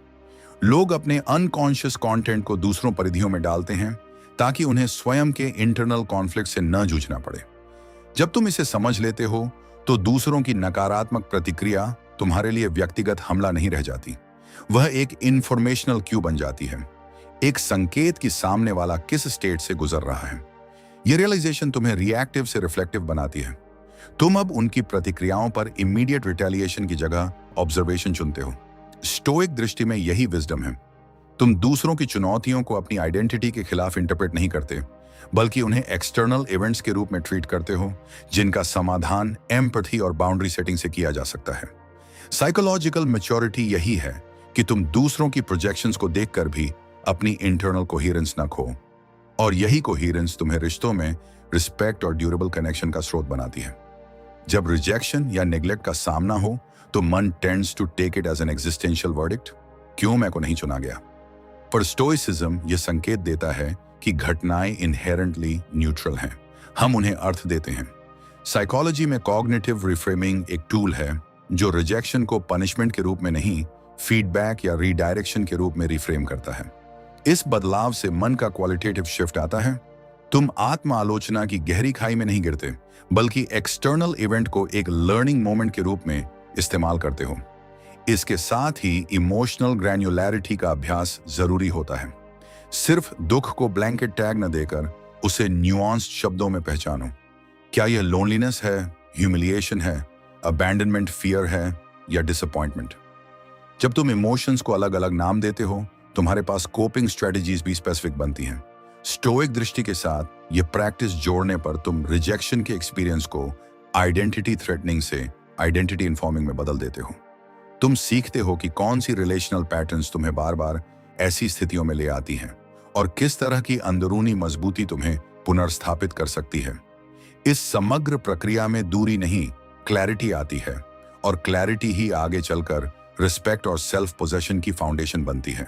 Speaker 1: लोग अपने अनकॉन्शियस कंटेंट को दूसरों परिधियों में डालते हैं ताकि उन्हें स्वयं के इंटरनल कॉन्फ्लिक्ट से न जूझना पड़े। जब तुम इसे समझ लेते हो तो दूसरों की नकारात्मक प्रतिक्रिया तुम्हारे लिए व्यक्तिगत हमला नहीं रह जाती, वह एक इंफॉर्मेशनल क्यू बन जाती है, एक संकेत कि सामने वाला किस स्टेट से गुजर रहा है। यह रियलाइजेशन तुम्हें रिएक्टिव से रिफ्लेक्टिव बनाती है। तुम अब उनकी प्रतिक्रियाओं पर इमीडिएट रिटेलिएशन की जगह ऑब्जर्वेशन चुनते हो। स्टोइक दृष्टि में यही विजडम है। तुम दूसरों की चुनौतियों को अपनी आइडेंटिटी के खिलाफ इंटरप्रेट नहीं करते बल्कि उन्हें एक्सटर्नल इवेंट्स के रूप में ट्रीट करते हो जिनका समाधान एम्पैथी और बाउंड्री सेटिंग से किया जा सकता है। साइकोलॉजिकल मैच्योरिटी यही है कि तुम दूसरों की प्रोजेक्शंस को देखकर भी अपनी इंटरनल कोहेरेंस न खो, और यही कोहेरेंस तुम्हें रिश्तों में रिस्पेक्ट और ड्यूरेबल कनेक्शन का स्रोत बनाती है। जब रिजेक्शन या नेग्लेक्ट का सामना हो तो मन tends to take it as an existential verdict, क्यों मैं को नहीं चुना गया। पर स्टोइसिज्म यह संकेत देता है कि घटनाएं इनहेरेंटली न्यूट्रल हैं, हम उन्हें अर्थ देते हैं। साइकोलॉजी में कॉग्निटिव रिफ्रेमिंग एक टूल है जो रिजेक्शन को पनिशमेंट के रूप में नहीं, फीडबैक या रीडायरेक्शन के रूप में रिफ्रेम करता है। इस बदलाव से मन का क्वालिटेटिव शिफ्ट आता है। तुम आत्म आलोचना की गहरी खाई में नहीं गिरते, बल्कि एक्सटर्नल इवेंट को एक लर्निंग मोमेंट के रूप में इस्तेमाल करते हो। इसके साथ ही इमोशनल ग्रैन्युलैरिटी का अभ्यास जरूरी होता है। सिर्फ दुख को ब्लैंकेट टैग न देकर उसे न्यूआंस्ड शब्दों में पहचानो। क्या यह लोनलीनेस है, ह्यूमिलिएशन है, अबैंडनमेंट फियर है या डिसअपॉइंटमेंट? जब तुम इमोशंस को अलग अलग नाम देते हो, तुम्हारे पास कोपिंग स्ट्रेटजीज भी स्पेसिफिक बनती हैं। स्टोइक दृष्टि के साथ यह प्रैक्टिस जोड़ने पर तुम रिजेक्शन के एक्सपीरियंस को आइडेंटिटी थ्रेटनिंग से आइडेंटिटी इन्फॉर्मिंग में बदल देते हो। तुम सीखते हो कि कौन सी रिलेशनल पैटर्न्स तुम्हें बार बार ऐसी स्थितियों में ले आती हैं और किस तरह की अंदरूनी मजबूती तुम्हें पुनर्स्थापित कर सकती है। इस समग्र प्रक्रिया में दूरी नहीं, क्लैरिटी आती है, और क्लैरिटी ही आगे चलकर रिस्पेक्ट और सेल्फ पोजेशन की फाउंडेशन बनती है।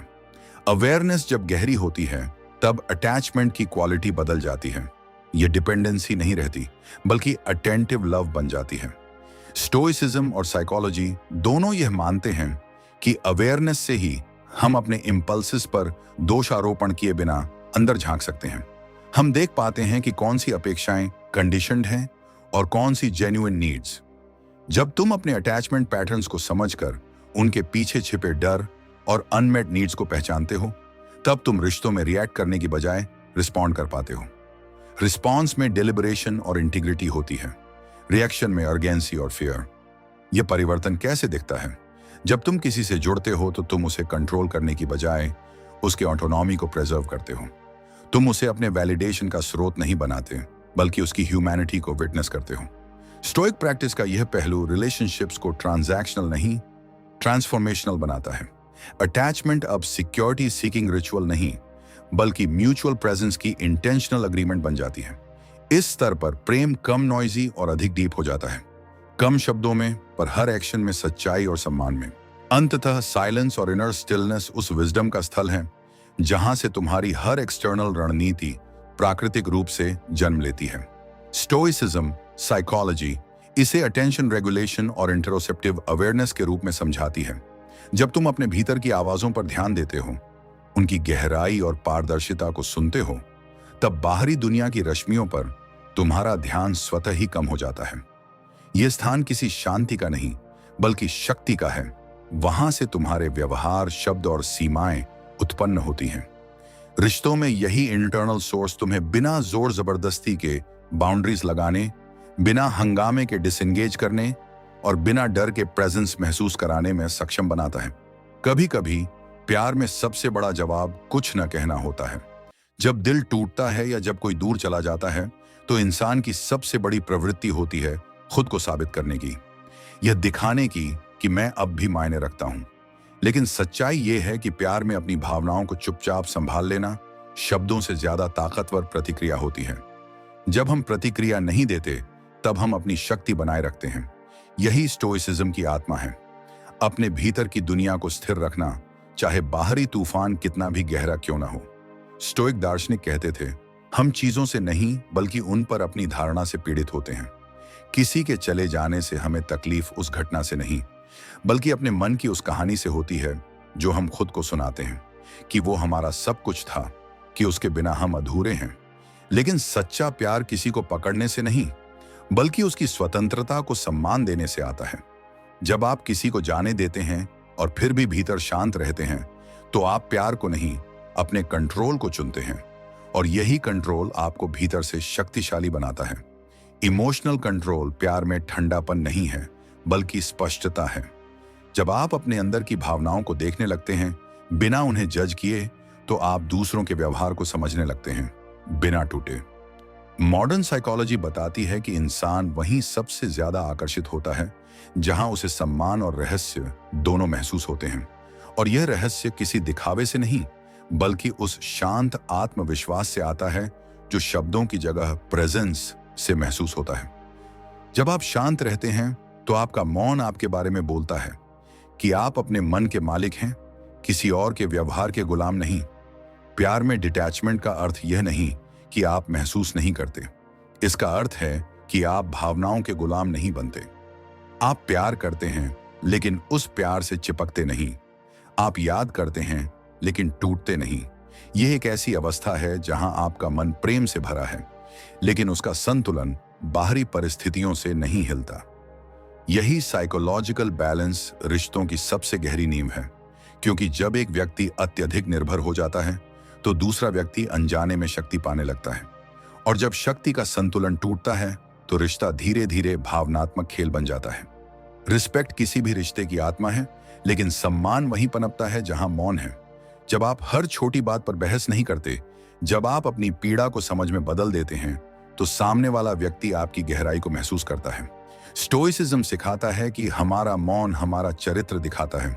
Speaker 1: अवेयरनेस जब गहरी होती है, तब अटैचमेंट की क्वालिटी बदल जाती है। यह डिपेंडेंसी नहीं रहती, बल्कि अटेंटिव लव बन जाती है। स्टोइसिज्म और साइकोलॉजी दोनों यह मानते हैं कि अवेयरनेस से ही हम अपने इंपल्सेस पर दोषारोपण किए बिना अंदर झांक सकते हैं। हम देख पाते हैं कि कौन सी अपेक्षाएं कंडीशनड हैं और कौन सी जेन्युइन नीड्स। जब तुम अपने अटैचमेंट पैटर्न्स को समझकर उनके पीछे छिपे डर और अनमेट नीड्स को पहचानते हो, तब तुम रिश्तों में रिएक्ट करने की बजाय रिस्पॉन्ड कर पाते हो। रिस्पॉन्स में डिलिबरेशन और इंटीग्रिटी होती है, रिएक्शन में अर्जेंसी और फियर। यह परिवर्तन कैसे दिखता है? जब तुम किसी से जुड़ते हो तो तुम उसे कंट्रोल करने की बजाय उसके ऑटोनॉमी को प्रिजर्व करते हो। तुम उसे अपने वैलिडेशन का स्रोत नहीं बनाते, बल्कि उसकी ह्यूमैनिटी को विटनेस करते हो। स्टोइक प्रैक्टिस का यह पहलू रिलेशनशिप्स को ट्रांजैक्शनल नहीं, ट्रांसफॉर्मेशनल बनाता है। अटैचमेंट अब सिक्योरिटी सीकिंग रिचुअल नहीं, बल्कि म्यूचुअल प्रेजेंस की इंटेंशनल अग्रीमेंट बन जाती है। इस स्तर पर प्रेम कम नॉइजी और अधिक डीप हो जाता है, कम शब्दों में पर हर एक्शन में सच्चाई और सम्मान में। अंततः साइलेंस और इनर स्टिलनेस उस विजडम का स्थल है जहां से तुम्हारी हर एक्सटर्नल रणनीति प्राकृतिक रूप से जन्म लेती है। स्टोइसिज्म साइकोलॉजी इसे अटेंशन रेगुलेशन और इंटरोसेप्टिव अवेयरनेस के रूप में समझाती है। जब तुम अपने भीतर की आवाजों पर ध्यान देते हो, उनकी गहराई और पारदर्शिता को सुनते हो, तब बाहरी दुनिया की रश्मियों पर तुम्हारा ध्यान स्वतः ही कम हो जाता है। यह स्थान किसी शांति का नहीं, बल्कि शक्ति का है। वहां से तुम्हारे व्यवहार, शब्द और सीमाएं उत्पन्न होती हैं। रिश्तों में यही इंटरनल सोर्स तुम्हें बिना जोर जबरदस्ती के बाउंड्रीज लगाने, बिना हंगामे के डिसएंगेज करने और बिना डर के प्रेजेंस महसूस कराने में सक्षम बनाता है। कभी कभी प्यार में सबसे बड़ा जवाब कुछ न कहना होता है। जब दिल टूटता है या जब कोई दूर चला जाता है, तो इंसान की सबसे बड़ी प्रवृत्ति होती है खुद को साबित करने की, यह दिखाने की कि मैं अब भी मायने रखता हूं। लेकिन सच्चाई यह है कि प्यार में अपनी भावनाओं को चुपचाप संभाल लेना शब्दों से ज्यादा ताकतवर प्रतिक्रिया होती है। जब हम प्रतिक्रिया नहीं देते, तब हम अपनी शक्ति बनाए रखते हैं। यही स्टोइसिज्म की आत्मा है, अपने भीतर की दुनिया को स्थिर रखना, चाहे बाहरी तूफान कितना भी गहरा क्यों ना हो। स्टोइक दार्शनिक कहते थे, हम चीजों से नहीं बल्कि उन पर अपनी धारणा से पीड़ित होते हैं। किसी के चले जाने से हमें तकलीफ उस घटना से नहीं, बल्कि अपने मन की उस कहानी से होती है जो हम खुद को सुनाते हैं, कि वो हमारा सब कुछ था, कि उसके बिना हम अधूरे हैं। लेकिन सच्चा प्यार किसी को पकड़ने से नहीं, बल्कि उसकी स्वतंत्रता को सम्मान देने से आता है। जब आप किसी को जाने देते हैं और फिर भी भीतर शांत रहते हैं, तो आप प्यार को नहीं, अपने कंट्रोल को चुनते हैं, और यही कंट्रोल आपको भीतर से शक्तिशाली बनाता है। इमोशनल कंट्रोल प्यार में ठंडापन नहीं है, बल्कि स्पष्टता है। जब आप अपने अंदर की भावनाओं को देखने लगते हैं बिना उन्हें जज किए, तो आप दूसरों के व्यवहार को समझने लगते हैं बिना टूटे। मॉडर्न साइकोलॉजी बताती है कि इंसान वहीं सबसे ज्यादा आकर्षित होता है जहां उसे सम्मान और रहस्य दोनों महसूस होते हैं। और यह रहस्य किसी दिखावे से नहीं, बल्कि उस शांत आत्मविश्वास से आता है जो शब्दों की जगह प्रेजेंस से महसूस होता है। जब आप शांत रहते हैं, तो आपका मौन आपके बारे में बोलता है कि आप अपने मन के मालिक हैं, किसी और के व्यवहार के गुलाम नहीं। प्यार में डिटैचमेंट का अर्थ यह नहीं कि आप महसूस नहीं करते, इसका अर्थ है कि आप भावनाओं के गुलाम नहीं बनते। आप प्यार करते हैं लेकिन उस प्यार से चिपकते नहीं। आप याद करते हैं लेकिन टूटते नहीं। यह एक ऐसी अवस्था है जहां आपका मन प्रेम से भरा है लेकिन उसका संतुलन बाहरी परिस्थितियों से नहीं हिलता। यही साइकोलॉजिकल बैलेंस रिश्तों की सबसे गहरी नींव है, क्योंकि जब एक व्यक्ति अत्यधिक निर्भर हो जाता है तो दूसरा व्यक्ति अनजाने में शक्ति पाने लगता है, और जब शक्ति का संतुलन टूटता है तो रिश्ता धीरे धीरे भावनात्मक खेल बन जाता है। रिस्पेक्ट किसी भी रिश्ते की आत्मा है, लेकिन सम्मान वहीं पनपता है जहां मौन है। जब आप हर छोटी बात पर बहस नहीं करते, जब आप अपनी पीड़ा को समझ में बदल देते हैं, तो सामने वाला व्यक्ति आपकी गहराई को महसूस करता है। स्टोइसिज्म सिखाता है कि हमारा मौन हमारा चरित्र दिखाता है,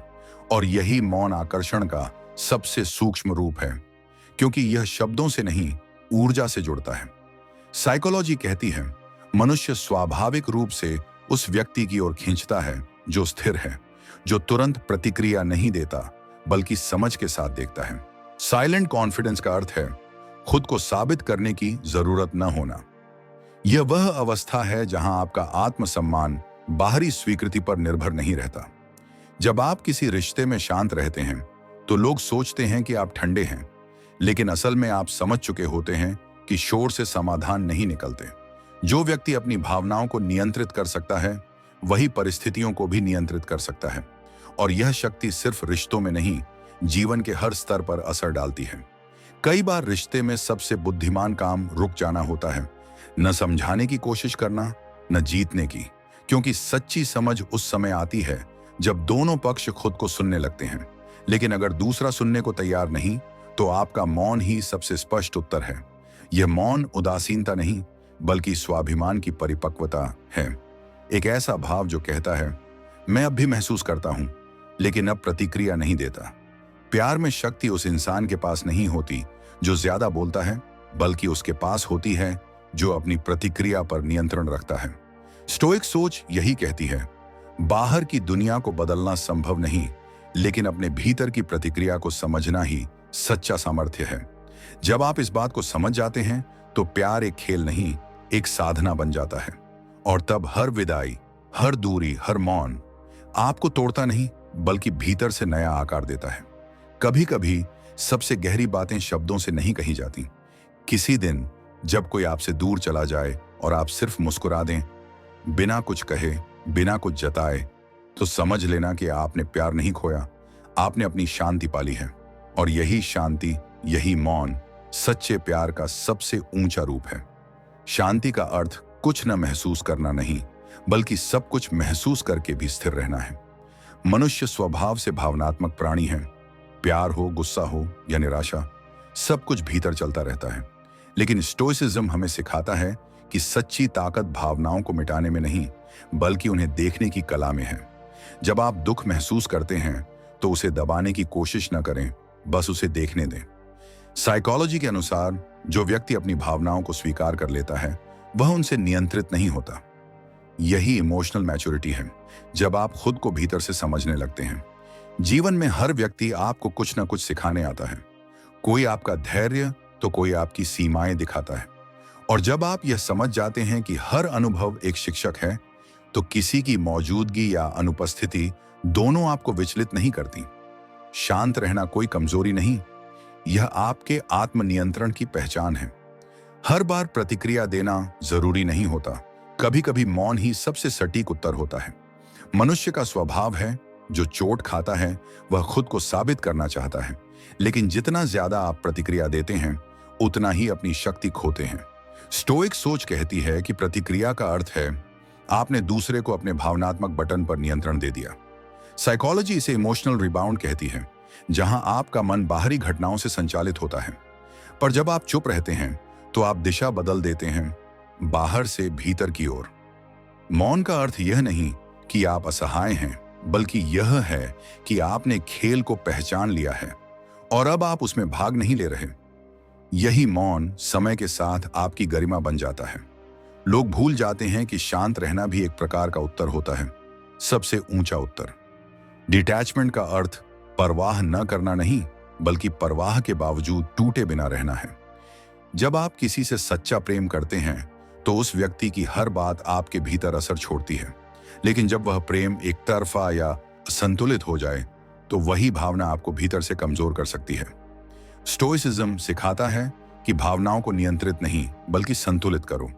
Speaker 1: और यही मौन आकर्षण का सबसे सूक्ष्म रूप है, क्योंकि यह शब्दों से नहीं, ऊर्जा से जुड़ता है। साइकोलॉजी कहती है, मनुष्य स्वाभाविक रूप से उस व्यक्ति की ओर खींचता है जो स्थिर है, जो तुरंत प्रतिक्रिया नहीं देता बल्कि समझ के साथ देखता है। साइलेंट कॉन्फिडेंस का अर्थ है खुद को साबित करने की जरूरत न होना। यह वह अवस्था है जहां आपका आत्मसम्मान बाहरी स्वीकृति पर निर्भर नहीं रहता। जब आप किसी रिश्ते में शांत रहते हैं तो लोग सोचते हैं कि आप ठंडे हैं, लेकिन असल में आप समझ चुके होते हैं कि शोर से समाधान नहीं निकलते। जो व्यक्ति अपनी भावनाओं को नियंत्रित कर सकता है वही परिस्थितियों को भी नियंत्रित कर सकता है, और यह शक्ति सिर्फ रिश्तों में नहीं, जीवन के हर स्तर पर असर डालती है। कई बार रिश्ते में सबसे बुद्धिमान काम रुक जाना होता है, न समझाने की कोशिश करना, न जीतने की, क्योंकि सच्ची समझ उस समय आती है जब दोनों पक्ष खुद को सुनने लगते हैं। लेकिन अगर दूसरा सुनने को तैयार नहीं, तो आपका मौन ही सबसे स्पष्ट उत्तर है। यह मौन उदासीनता नहीं, बल्कि स्वाभिमान की परिपक्वता है। एक ऐसा भाव जो कहता है, मैं अब भी महसूस करता हूं, लेकिन अब प्रतिक्रिया नहीं देता। प्यार में शक्ति उस इंसान के पास नहीं होती जो ज्यादा बोलता है, बल्कि उसके पास होती है जो अपनी प्रतिक्रिया पर नियंत्रण रखता है। स्टोइक सोच यही कहती है, बाहर की दुनिया को बदलना संभव नहीं, लेकिन अपने भीतर की प्रतिक्रिया को समझना ही सच्चा सामर्थ्य है। जब आप इस बात को समझ जाते हैं तो प्यार एक खेल नहीं, एक साधना बन जाता है, और तब हर विदाई, हर दूरी, हर मौन आपको तोड़ता नहीं, बल्कि भीतर से नया आकार देता है। कभी कभी सबसे गहरी बातें शब्दों से नहीं कही जाती। किसी दिन जब कोई आपसे दूर चला जाए और आप सिर्फ मुस्कुरा दें, बिना कुछ कहे, बिना कुछ जताए, तो समझ लेना कि आपने प्यार नहीं खोया, आपने अपनी शांति पाली है। और यही शांति, यही मौन सच्चे प्यार का सबसे ऊंचा रूप है। शांति का अर्थ कुछ न महसूस करना नहीं, बल्कि सब कुछ महसूस करके भी स्थिर रहना है। मनुष्य स्वभाव से भावनात्मक प्राणी है। प्यार हो, गुस्सा हो या निराशा, सब कुछ भीतर चलता रहता है। लेकिन स्टोइसिज्म हमें सिखाता है कि सच्ची ताकत भावनाओं को मिटाने में नहीं, बल्कि उन्हें देखने की कला में है। जब आप दुख महसूस करते हैं तो उसे दबाने की कोशिश न करें, बस उसे देखने दें। साइकोलॉजी के अनुसार जो व्यक्ति अपनी भावनाओं को स्वीकार कर लेता है वह उनसे नियंत्रित नहीं होता। यही इमोशनल मैच्योरिटी है, जब आप खुद को भीतर से समझने लगते हैं। जीवन में हर व्यक्ति आपको कुछ न कुछ सिखाने आता है। कोई आपका धैर्य तो कोई आपकी सीमाएं दिखाता है। और जब आप यह समझ जाते हैं कि हर अनुभव एक शिक्षक है, तो किसी की मौजूदगी या अनुपस्थिति दोनों आपको विचलित नहीं करती। शांत रहना कोई कमजोरी नहीं, यह आपके आत्मनियंत्रण की पहचान है। हर बार प्रतिक्रिया देना जरूरी नहीं होता, कभी कभी मौन ही सबसे सटीक उत्तर होता है। मनुष्य का स्वभाव है, जो चोट खाता है वह खुद को साबित करना चाहता है, लेकिन जितना ज्यादा आप प्रतिक्रिया देते हैं उतना ही अपनी शक्ति खोते हैं। स्टोइक सोच कहती है कि प्रतिक्रिया का अर्थ है आपने दूसरे को अपने भावनात्मक बटन पर नियंत्रण दे दिया। साइकोलॉजी इसे इमोशनल रिबाउंड कहती है, जहां आपका मन बाहरी घटनाओं से संचालित होता है, पर जब आप चुप रहते हैं तो आप दिशा बदल देते हैं, बाहर से भीतर की ओर। मौन का अर्थ यह नहीं कि आप असहाय हैं, बल्कि यह है कि आपने खेल को पहचान लिया है और अब आप उसमें भाग नहीं ले रहे। यही मौन समय के साथ आपकी गरिमा बन जाता है। लोग भूल जाते हैं कि शांत रहना भी एक प्रकार का उत्तर होता है, सबसे ऊंचा उत्तर। डिटैचमेंट का अर्थ परवाह न करना नहीं, बल्कि परवाह के बावजूद टूटे बिना रहना है। जब आप किसी से सच्चा प्रेम करते हैं तो उस व्यक्ति की हर बात आपके भीतर असर छोड़ती है। लेकिन जब वह प्रेम एक तरफा या संतुलित हो जाए तो वही भावना आपको भीतर से कमजोर कर सकती है। स्टोइसिज्म सिखाता है कि भावनाओं को नियंत्रित नहीं बल्कि संतुलित करो।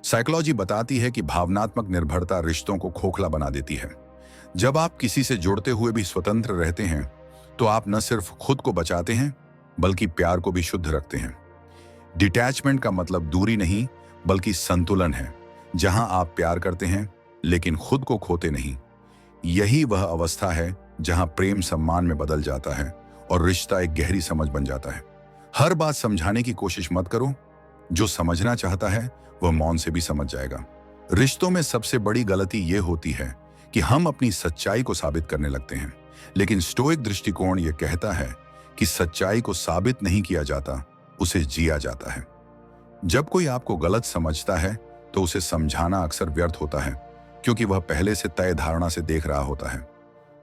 Speaker 1: साइकोलॉजी बताती है कि भावनात्मक निर्भरता रिश्तों को खोखला बना देती है। जब आप किसी से जुड़ते हुए भी स्वतंत्र रहते हैं तो आप न सिर्फ खुद को बचाते हैं बल्कि प्यार को भी शुद्ध रखते हैं। डिटैचमेंट का मतलब दूरी नहीं बल्कि संतुलन है, जहां आप प्यार करते हैं लेकिन खुद को खोते नहीं। यही वह अवस्था है जहां प्रेम सम्मान में बदल जाता है और रिश्ता एक गहरी समझ बन जाता है। हर बात समझाने की कोशिश मत करो, जो समझना चाहता है वह मौन से भी समझ जाएगा। रिश्तों में सबसे बड़ी गलती यह होती है कि हम अपनी सच्चाई को साबित करने लगते हैं, लेकिन स्टोइक दृष्टिकोण यह कहता है कि सच्चाई को साबित नहीं किया जाता, उसे जिया जाता है। जब कोई आपको गलत समझता है तो उसे समझाना अक्सर व्यर्थ होता है, क्योंकि वह पहले से तय धारणा से देख रहा होता है।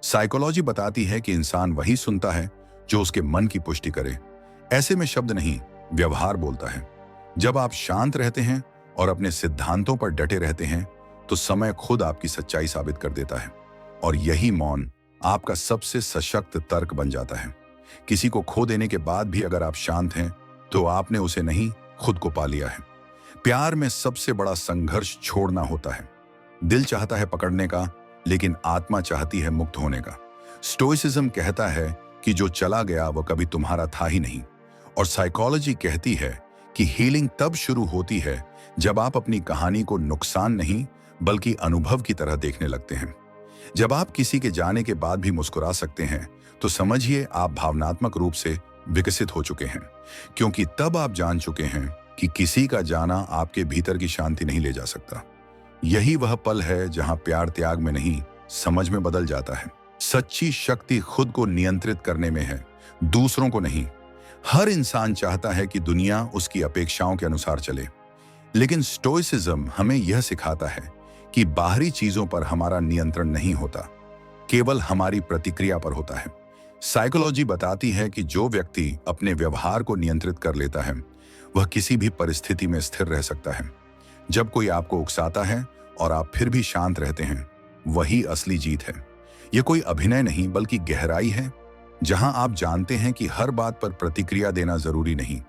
Speaker 1: साइकोलॉजी बताती है कि इंसान वही सुनता है जो उसके मन की पुष्टि करे। ऐसे में शब्द नहीं, व्यवहार बोलता है। जब आप शांत रहते हैं और अपने सिद्धांतों पर डटे रहते हैं तो समय खुद आपकी सच्चाई साबित कर देता है, और यही मौन आपका सबसे सशक्त तर्क बन जाता है। किसी को खो देने के बाद भी अगर आप शांत हैं तो आपने उसे नहीं, खुद को पा लिया है। प्यार में सबसे बड़ा संघर्ष छोड़ना होता है। दिल चाहता है पकड़ने का, लेकिन आत्मा चाहती है मुक्त होने का। स्टोइसिज्म कहता है कि जो चला गया वो कभी तुम्हारा था ही नहीं, और साइकोलॉजी कहती है कि हीलिंग तब शुरू होती है जब आप अपनी कहानी को नुकसान नहीं बल्कि अनुभव की तरह देखने लगते हैं। जब आप किसी के जाने के बाद भी मुस्कुरा सकते हैं तो समझिए आप भावनात्मक रूप से विकसित हो चुके हैं, क्योंकि तब आप जान चुके हैं कि किसी का जाना आपके भीतर की शांति नहीं ले जा सकता। यही वह पल है जहां प्यार त्याग में नहीं, समझ में बदल जाता है। सच्ची शक्ति खुद को नियंत्रित करने में है, दूसरों को नहीं। हर इंसान चाहता है कि दुनिया उसकी अपेक्षाओं के अनुसार चले, लेकिन स्टोइसिज्म हमें यह सिखाता है कि बाहरी चीजों पर हमारा नियंत्रण नहीं होता, केवल हमारी प्रतिक्रिया पर होता है। साइकोलॉजी बताती है कि जो व्यक्ति अपने व्यवहार को नियंत्रित कर लेता है वह किसी भी परिस्थिति में स्थिर रह सकता है। जब कोई आपको उकसाता है और आप फिर भी शांत रहते हैं, वही असली जीत है। यह कोई अभिनय नहीं बल्कि गहराई है, जहां आप जानते हैं कि हर बात पर प्रतिक्रिया देना जरूरी नहीं।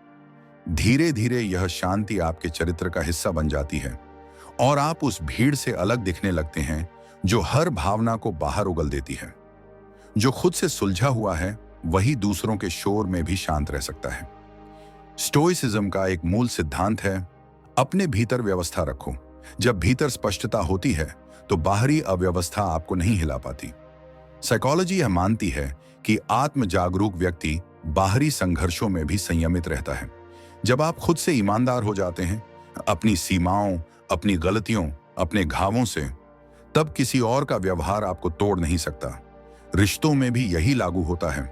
Speaker 1: धीरे धीरे यह शांति आपके चरित्र का हिस्सा बन जाती है और आप उस भीड़ से अलग दिखने लगते हैं जो हर भावना को बाहर उगल देती है। जो खुद से सुलझा हुआ है वही दूसरों के शोर में भी शांत रह सकता है। स्टोइसिज्म का एक मूल सिद्धांत है, अपने भीतर व्यवस्था रखो। जब भीतर स्पष्टता होती है तो बाहरी अव्यवस्था आपको नहीं हिला पाती। साइकोलॉजी यह मानती है कि आत्म जागरूक व्यक्ति बाहरी संघर्षों में भी संयमित रहता है। जब आप खुद से ईमानदार हो जाते हैं, अपनी सीमाओं, अपनी गलतियों, अपने घावों से, तब किसी और का व्यवहार आपको तोड़ नहीं सकता। रिश्तों में भी यही लागू होता है।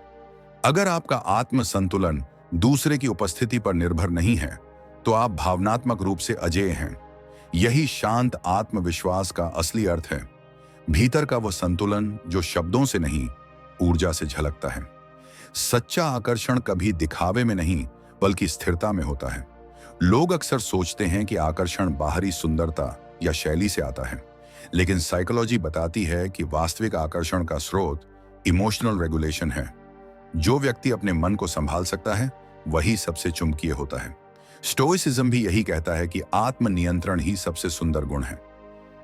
Speaker 1: अगर आपका आत्म संतुलन दूसरे की उपस्थिति पर निर्भर नहीं है तो आप भावनात्मक रूप से अजेय हैं। यही शांत आत्मविश्वास का असली अर्थ है, भीतर का वह संतुलन जो शब्दों से नहीं, ऊर्जा से झलकता है। सच्चा आकर्षण कभी दिखावे में नहीं बल्कि स्थिरता में होता है। लोग अक्सर सोचते हैं कि आकर्षण बाहरी सुंदरता या शैली से आता है, लेकिन साइकोलॉजी बताती है कि वास्तविक आकर्षण का स्रोत इमोशनल रेगुलेशन है। जो व्यक्ति अपने मन को संभाल सकता है वही सबसे चुंबकीय होता है। स्टोइसिज्म भी यही कहता है कि आत्मनियंत्रण ही सबसे सुंदर गुण है।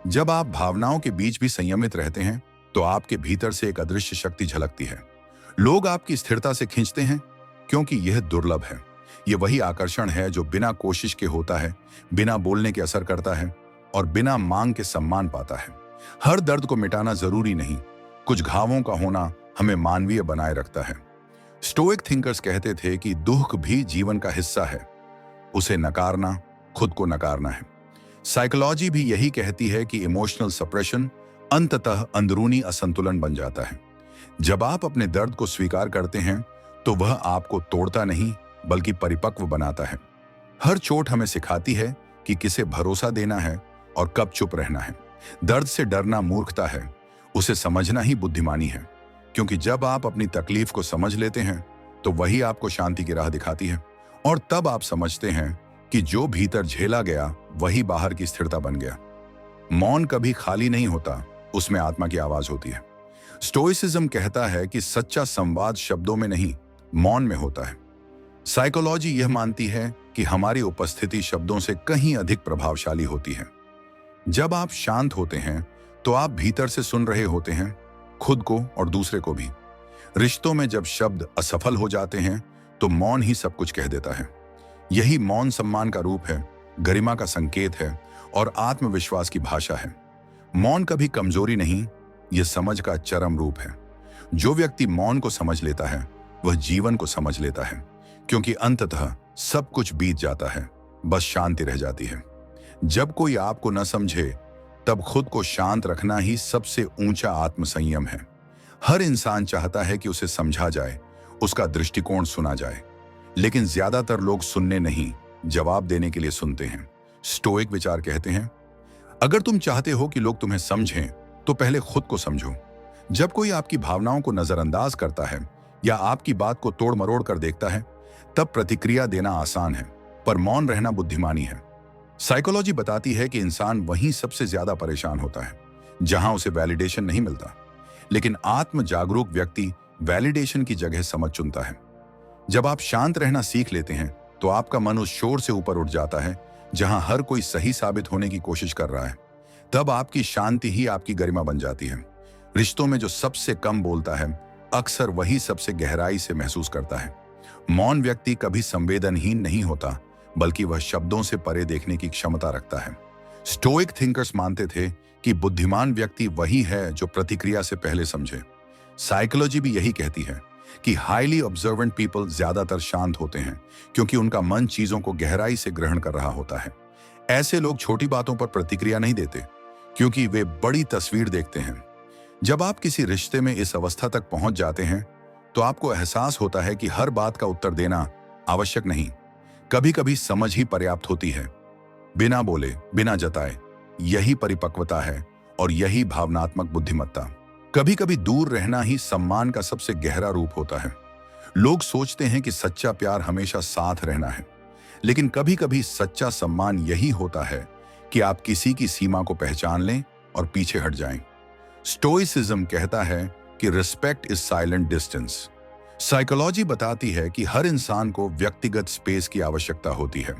Speaker 1: जब आप भावनाओं के बीच भी संयमित रहते हैं तो आपके भीतर से एक अदृश्य शक्ति झलकती है। लोग आपकी स्थिरता से खींचते हैं क्योंकि यह दुर्लभ है। यह वही आकर्षण है जो बिना कोशिश के होता है, बिना बोलने के असर करता है और बिना मांग के सम्मान पाता है। हर दर्द को मिटाना जरूरी नहीं, कुछ घावों का होना हमें मानवीय बनाए रखता है। स्टोइक थिंकर्स कहते थे कि दुख भी जीवन का हिस्सा है, उसे नकारना खुद को नकारना है। साइकोलॉजी भी यही कहती है कि इमोशनल सप्रेशन अंततः अंदरूनी असंतुलन बन जाता है। जब आप अपने दर्द को स्वीकार करते हैं तो वह आपको तोड़ता नहीं बल्कि परिपक्व बनाता है। हर चोट हमें सिखाती है कि किसे भरोसा देना है और कब चुप रहना है। दर्द से डरना मूर्खता है, उसे समझना ही बुद्धिमानी है, क्योंकि जब आप अपनी तकलीफ को समझ लेते हैं तो वही आपको शांति की राह दिखाती है, और तब आप समझते हैं कि जो भीतर झेला गया वही बाहर की स्थिरता बन गया। मौन कभी खाली नहीं होता, उसमें आत्मा की आवाज होती है। स्टोइसिज्म कहता है कि सच्चा संवाद शब्दों में नहीं, मौन में होता है। साइकोलॉजी यह मानती है कि हमारी उपस्थिति शब्दों से कहीं अधिक प्रभावशाली होती है। जब आप शांत होते हैं तो आप भीतर से सुन रहे होते हैं, खुद को और दूसरे को भी। रिश्तों में जब शब्द असफल हो जाते हैं तो मौन ही सब कुछ कह देता है। यही मौन सम्मान का रूप है, गरिमा का संकेत है और आत्मविश्वास की भाषा है। मौन कभी कमजोरी नहीं, यह समझ का चरम रूप है। जो व्यक्ति मौन को समझ लेता है वह जीवन को समझ लेता है, क्योंकि अंततः सब कुछ बीत जाता है, बस शांति रह जाती है। जब कोई आपको न समझे तब खुद को शांत रखना ही सबसे ऊंचा आत्मसंयम है। हर इंसान चाहता है कि उसे समझा जाए, उसका दृष्टिकोण सुना जाए, लेकिन ज्यादातर लोग सुनने नहीं, जवाब देने के लिए सुनते हैं। स्टोइक विचार कहते हैं, अगर तुम चाहते हो कि लोग तुम्हें समझें तो पहले खुद को समझो। जब कोई आपकी भावनाओं को नजरअंदाज करता है या आपकी बात को तोड़ मरोड़ कर देखता है तब प्रतिक्रिया देना आसान है, पर मौन रहना बुद्धिमानी है। साइकोलॉजी बताती है कि इंसान वहीं सबसे ज्यादा परेशान होता है जहां उसे वैलिडेशन नहीं मिलता, लेकिन आत्म जागरूक व्यक्ति वैलिडेशन की जगह समझ चुनता है। जब आप शांत रहना सीख लेते हैं तो आपका मन उस शोर से ऊपर उठ जाता है जहां हर कोई सही साबित होने की कोशिश कर रहा है। तब आपकी शांति ही आपकी गरिमा बन जाती है। रिश्तों में जो सबसे कम बोलता है अक्सर वही सबसे गहराई से महसूस करता है। मौन व्यक्ति कभी संवेदनहीन नहीं होता, बल्कि वह शब्दों से परे देखने की क्षमता रखता है। स्टोइक थिंकर्स मानते थे कि बुद्धिमान व्यक्ति वही है जो प्रतिक्रिया से पहले समझे। साइकोलॉजी भी यही कहती है कि हाईली ऑब्जर्वेंट पीपल ज्यादातर शांत होते हैं, क्योंकि उनका मन चीजों को गहराई से ग्रहण कर रहा होता है। ऐसे लोग छोटी बातों पर प्रतिक्रिया नहीं देते, क्योंकि वे बड़ी तस्वीर देखते हैं। जब आप किसी रिश्ते में इस अवस्था तक पहुंच जाते हैं तो आपको एहसास होता है कि हर बात का उत्तर देना आवश्यक नहीं, कभी कभी समझ ही पर्याप्त होती है। बिना बोले, बिना जताए, यही परिपक्वता है और यही भावनात्मक बुद्धिमत्ता। कभी कभी दूर रहना ही सम्मान का सबसे गहरा रूप होता है। लोग सोचते हैं कि सच्चा प्यार हमेशा साथ रहना है, लेकिन कभी कभी सच्चा सम्मान यही होता है कि आप किसी की सीमा को पहचान लें और पीछे हट जाएं। स्टोइसिज्म कहता है कि respect is silent distance. Psychology बताती है कि हर इंसान को व्यक्तिगत स्पेस की आवश्यकता होती है।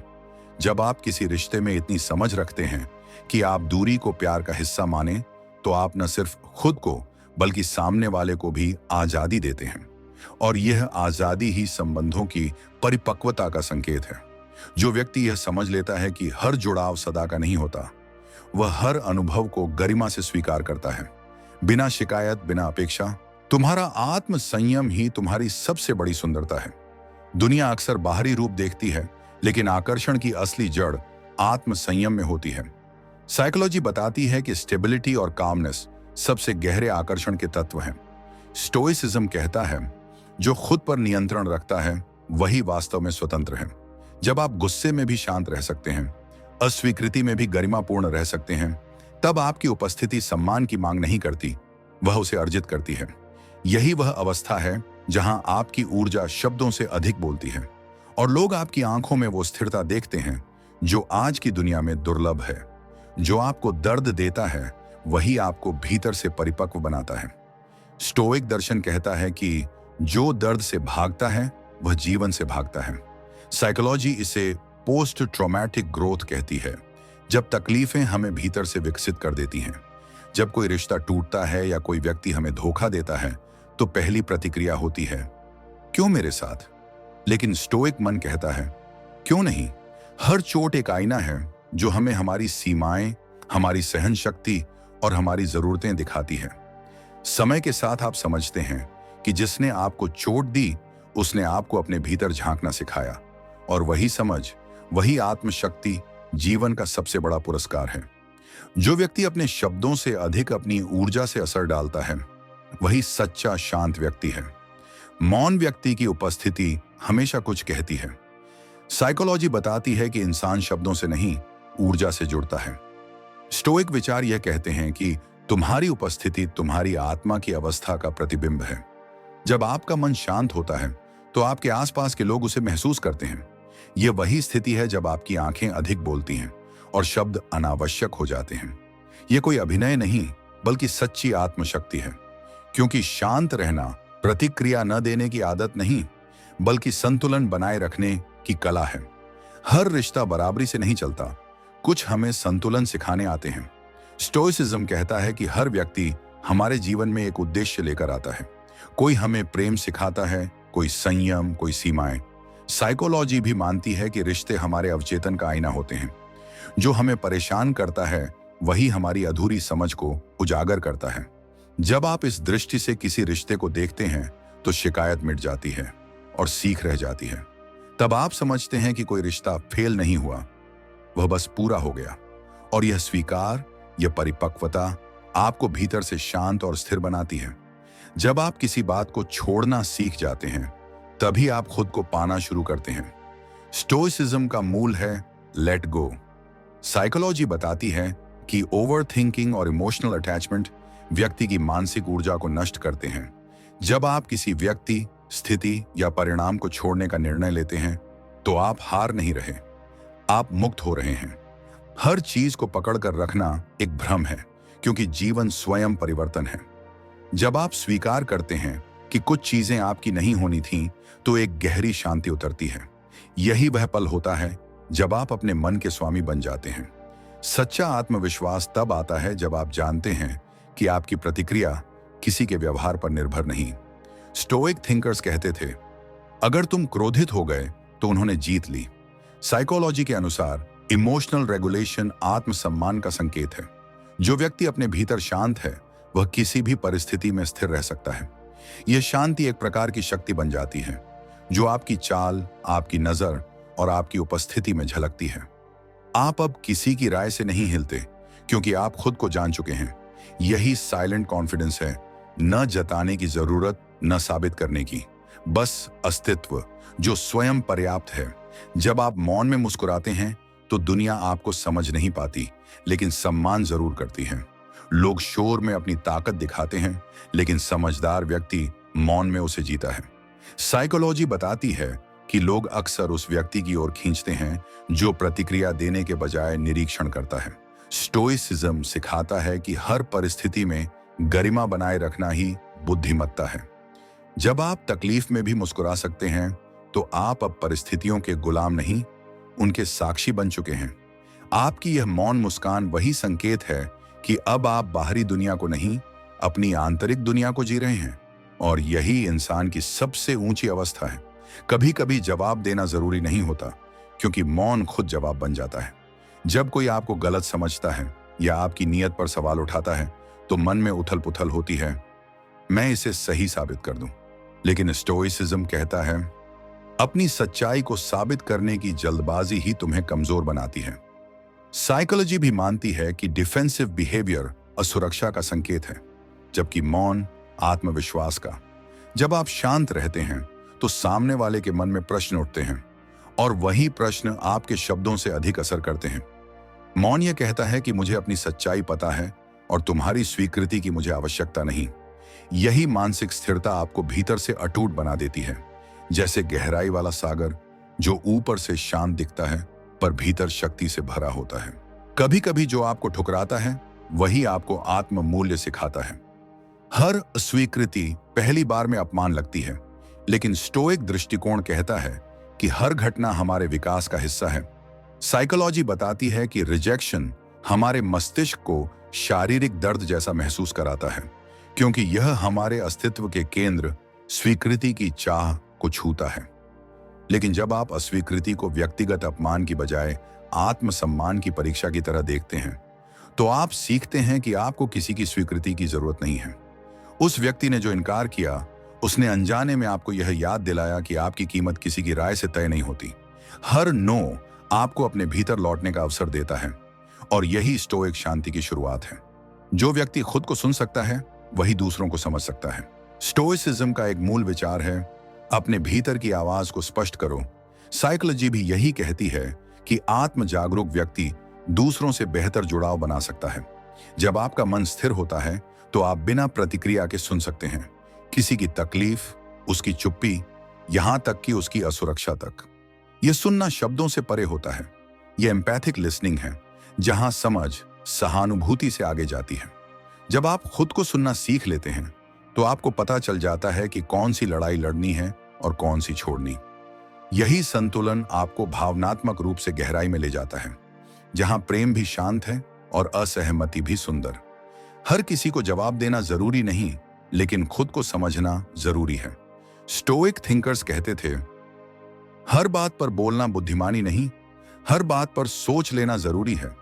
Speaker 1: जब आप किसी रिश्ते में इतनी समझ रखते हैं कि आप दूरी को प्यार का हिस्सा माने, तो आप न सिर्फ खुद को बल्कि सामने वाले को भी आजादी देते हैं, और यह आजादी ही संबंधों की परिपक्वता का संकेत है। जो व्यक्ति यह समझ लेता है कि हर जुड़ाव सदा का नहीं होता, वह हर अनुभव को गरिमा से स्वीकार करता है, बिना शिकायत, बिना अपेक्षा। तुम्हारा आत्म संयम ही तुम्हारी सबसे बड़ी सुंदरता है। दुनिया अक्सर बाहरी रूप देखती है, लेकिन आकर्षण की असली जड़ आत्म संयम में होती है। साइकोलॉजी बताती है कि स्टेबिलिटी और कामनेस सबसे गहरे आकर्षण के तत्व हैं। स्टोइसिज्म कहता है, जो खुद पर नियंत्रण रखता है वही वास्तव में स्वतंत्र है। जब आप गुस्से में भी शांत रह सकते हैं, अस्वीकृति में भी गरिमापूर्ण रह सकते हैं, तब आपकी उपस्थिति सम्मान की मांग नहीं करती, वह उसे अर्जित करती है। यही वह अवस्था है जहां आपकी ऊर्जा शब्दों से अधिक बोलती है और लोग आपकी आंखों में वो स्थिरता देखते हैं जो आज की दुनिया में दुर्लभ है। जो आपको दर्द देता है वही आपको भीतर से परिपक्व बनाता है। स्टोइक दर्शन कहता है कि जो दर्द से भागता है वह जीवन से भागता है। साइकोलॉजी इसे पोस्ट ट्रॉमेटिक ग्रोथ कहती है, जब तकलीफें हमें भीतर से विकसित कर देती हैं। जब कोई रिश्ता टूटता है या कोई व्यक्ति हमें धोखा देता है तो पहली प्रतिक्रिया होती है, क्यों मेरे साथ? लेकिन स्टोइक मन कहता है, क्यों नहीं? हर चोट एक आईना है जो हमें हमारी सीमाएं, हमारी सहन शक्ति और हमारी जरूरतें दिखाती है। समय के साथ आप समझते हैं कि जिसने आपको चोट दी उसने आपको अपने भीतर झांकना सिखाया, और वही समझ, वही आत्मशक्ति जीवन का सबसे बड़ा पुरस्कार है। जो व्यक्ति अपने शब्दों से अधिक अपनी ऊर्जा से असर डालता है वही सच्चा शांत व्यक्ति है। मौन व्यक्ति की उपस्थिति हमेशा कुछ कहती है। साइकोलॉजी बताती है कि इंसान शब्दों से नहीं, ऊर्जा से जुड़ता है। स्टोइक विचार यह कहते हैं कि तुम्हारी उपस्थिति तुम्हारी आत्मा की अवस्था का प्रतिबिंब है। जब आपका मन शांत होता है तो आपके आसपास के लोग उसे महसूस करते हैं। यह वही स्थिति है जब आपकी आंखें अधिक बोलती हैं और शब्द अनावश्यक हो जाते हैं। यह कोई अभिनय नहीं, बल्कि सच्ची आत्मशक्ति है। क्योंकि शांत रहना प्रतिक्रिया न देने की आदत नहीं, बल्कि संतुलन बनाए रखने की कला है। हर रिश्ता बराबरी से नहीं चलता, कुछ हमें संतुलन सिखाने आते हैं। स्टोइसिज्म कहता है कि हर व्यक्ति हमारे जीवन में एक उद्देश्य लेकर आता है। कोई हमें प्रेम सिखाता है, कोई संयम, कोई सीमाएं। साइकोलॉजी भी मानती है कि रिश्ते हमारे अवचेतन का आईना होते हैं। जो हमें परेशान करता है वही हमारी अधूरी समझ को उजागर करता है। जब आप इस दृष्टि से किसी रिश्ते को देखते हैं तो शिकायत मिट जाती है और सीख रह जाती है। तब आप समझते हैं कि कोई रिश्ता फेल नहीं हुआ, वह बस पूरा हो गया। और यह स्वीकार, यह परिपक्वता आपको भीतर से शांत और स्थिर बनाती है। जब आप किसी बात को छोड़ना सीख जाते हैं तभी आप खुद को पाना शुरू करते हैं। स्टोइसिज्म का मूल है लेट गो। साइकोलॉजी बताती है कि ओवर थिंकिंग और इमोशनल अटैचमेंट व्यक्ति की मानसिक ऊर्जा को नष्ट करते हैं। जब आप किसी व्यक्ति, स्थिति या परिणाम को छोड़ने का निर्णय लेते हैं तो आप हार नहीं रहे, आप मुक्त हो रहे हैं। हर चीज को पकड़कर रखना एक भ्रम है, क्योंकि जीवन स्वयं परिवर्तन है। जब आप स्वीकार करते हैं कि कुछ चीजें आपकी नहीं होनी थीं, तो एक गहरी शांति उतरती है। यही वह पल होता है जब आप अपने मन के स्वामी बन जाते हैं। सच्चा आत्मविश्वास तब आता है जब आप जानते हैं कि आपकी प्रतिक्रिया किसी के व्यवहार पर निर्भर नहीं। स्टोइक थिंकर्स कहते थे, अगर तुम क्रोधित हो गए तो उन्होंने जीत ली। साइकोलॉजी के अनुसार इमोशनल रेगुलेशन आत्मसम्मान का संकेत है। जो व्यक्ति अपने भीतर शांत है वह किसी भी परिस्थिति में स्थिर रह सकता है। यह शांति एक प्रकार की शक्ति बन जाती है जो आपकी चाल, आपकी नजर और आपकी उपस्थिति में झलकती है। आप अब किसी की राय से नहीं हिलते, क्योंकि आप खुद को जान चुके हैं। यही साइलेंट कॉन्फिडेंस है, न जताने की जरूरत, न साबित करने की, बस अस्तित्व जो स्वयं पर्याप्त है। जब आप मौन में मुस्कुराते हैं तो दुनिया आपको समझ नहीं पाती, लेकिन सम्मान जरूर करती है। लोग शोर में अपनी ताकत दिखाते हैं, लेकिन समझदार व्यक्ति मौन में उसे जीता है। साइकोलॉजी बताती है कि लोग अक्सर उस व्यक्ति की ओर खींचते हैं जो प्रतिक्रिया देने के बजाय निरीक्षण करता है। स्टोइसिज्म सिखाता है कि हर परिस्थिति में गरिमा बनाए रखना ही बुद्धिमत्ता है। जब आप तकलीफ में भी मुस्कुरा सकते हैं तो आप अब परिस्थितियों के गुलाम नहीं, उनके साक्षी बन चुके हैं। आपकी यह मौन मुस्कान वही संकेत है कि अब आप बाहरी दुनिया को नहीं, अपनी आंतरिक दुनिया को जी रहे हैं। और यही इंसान की सबसे ऊंची अवस्था है। कभी कभी जवाब देना जरूरी नहीं होता, क्योंकि मौन खुद जवाब बन जाता है। जब कोई आपको गलत समझता है या आपकी नीयत पर सवाल उठाता है तो मन में उथल पुथल होती है, मैं इसे सही साबित कर दूं। लेकिन स्टोइसिज्म कहता है, अपनी सच्चाई को साबित करने की जल्दबाजी ही तुम्हें कमजोर बनाती है। साइकोलॉजी भी मानती है कि डिफेंसिव बिहेवियर असुरक्षा का संकेत है, जबकि मौन आत्मविश्वास का। जब आप शांत रहते हैं तो सामने वाले के मन में प्रश्न उठते हैं, और वही प्रश्न आपके शब्दों से अधिक असर करते हैं। मौन यह कहता है कि मुझे अपनी सच्चाई पता है और तुम्हारी स्वीकृति की मुझे आवश्यकता नहीं। यही मानसिक स्थिरता आपको भीतर से अटूट बना देती है, जैसे गहराई वाला सागर जो ऊपर से शांत दिखता है पर भीतर शक्ति से भरा होता है। कभी कभी जो आपको ठुकराता है वही आपको आत्म मूल्य सिखाता है। हर स्वीकृति पहली बार में अपमान लगती है, लेकिन स्टोइक दृष्टिकोण कहता है कि हर घटना हमारे विकास का हिस्सा है। साइकोलॉजी बताती है कि रिजेक्शन हमारे मस्तिष्क को शारीरिक दर्द जैसा महसूस कराता है, क्योंकि यह हमारे अस्तित्व के केंद्र स्वीकृति की चाह को छूता है। लेकिन जब आप अस्वीकृति को व्यक्तिगत अपमान की बजाय आत्मसम्मान की परीक्षा की तरह देखते हैं तो आप सीखते हैं कि आपको किसी की स्वीकृति की जरूरत नहीं है। उस व्यक्ति ने जो इनकार किया, उसने अनजाने में आपको यह याद दिलाया कि आपकी कीमत किसी की राय से तय नहीं होती। हर नो आपको अपने भीतर लौटने का अवसर देता है, और यही स्टोइक शांति की शुरुआत है। जो व्यक्ति खुद को सुन सकता है वही दूसरों को समझ सकता है। स्टोइसिज्म का एक मूल विचार है, अपने भीतर की आवाज को स्पष्ट करो। साइकोलॉजी भी यही कहती है कि आत्म जागरूक व्यक्ति दूसरों से बेहतर जुड़ाव बना सकता है। जब आपका मन स्थिर होता है तो आप बिना प्रतिक्रिया के सुन सकते हैं, किसी की तकलीफ, उसकी चुप्पी, यहां तक कि उसकी असुरक्षा तक। यह सुनना शब्दों से परे होता है। यह एम्पैथिक लिसनिंग है, जहां समझ सहानुभूति से आगे जाती है। जब आप खुद को सुनना सीख लेते हैं तो आपको पता चल जाता है कि कौन सी लड़ाई लड़नी है और कौन सी छोड़नी। यही संतुलन आपको भावनात्मक रूप से गहराई में ले जाता है, जहां प्रेम भी शांत है और असहमति भी सुंदर। हर किसी को जवाब देना जरूरी नहीं, लेकिन खुद को समझना जरूरी है। स्टोइक थिंकर्स कहते थे, हर बात पर बोलना बुद्धिमानी नहीं, हर बात पर सोच लेना जरूरी है।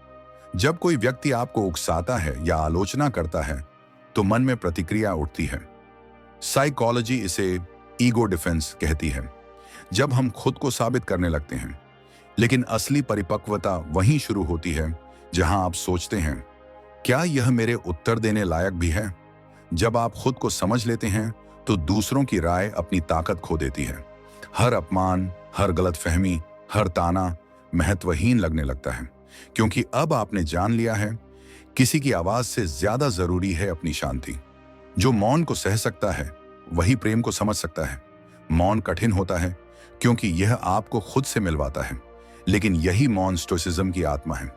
Speaker 1: जब कोई व्यक्ति आपको उकसाता है या आलोचना करता है तो मन में प्रतिक्रिया उठती है। साइकोलॉजी इसे ईगो डिफेंस कहती है, जब हम खुद को साबित करने लगते हैं। लेकिन असली परिपक्वता वहीं शुरू होती है जहां आप सोचते हैं, क्या यह मेरे उत्तर देने लायक भी है? जब आप खुद को समझ लेते हैं तो दूसरों की राय अपनी ताकत खो देती है। हर अपमान, हर गलतफहमी, हर ताना महत्वहीन लगने लगता है, क्योंकि अब आपने जान लिया है किसी की आवाज से ज्यादा जरूरी है अपनी शांति। जो मौन को सह सकता है वही प्रेम को समझ सकता है। मौन कठिन होता है क्योंकि यह आपको खुद से मिलवाता है, लेकिन यही मौन स्टोइसिज्म की आत्मा है।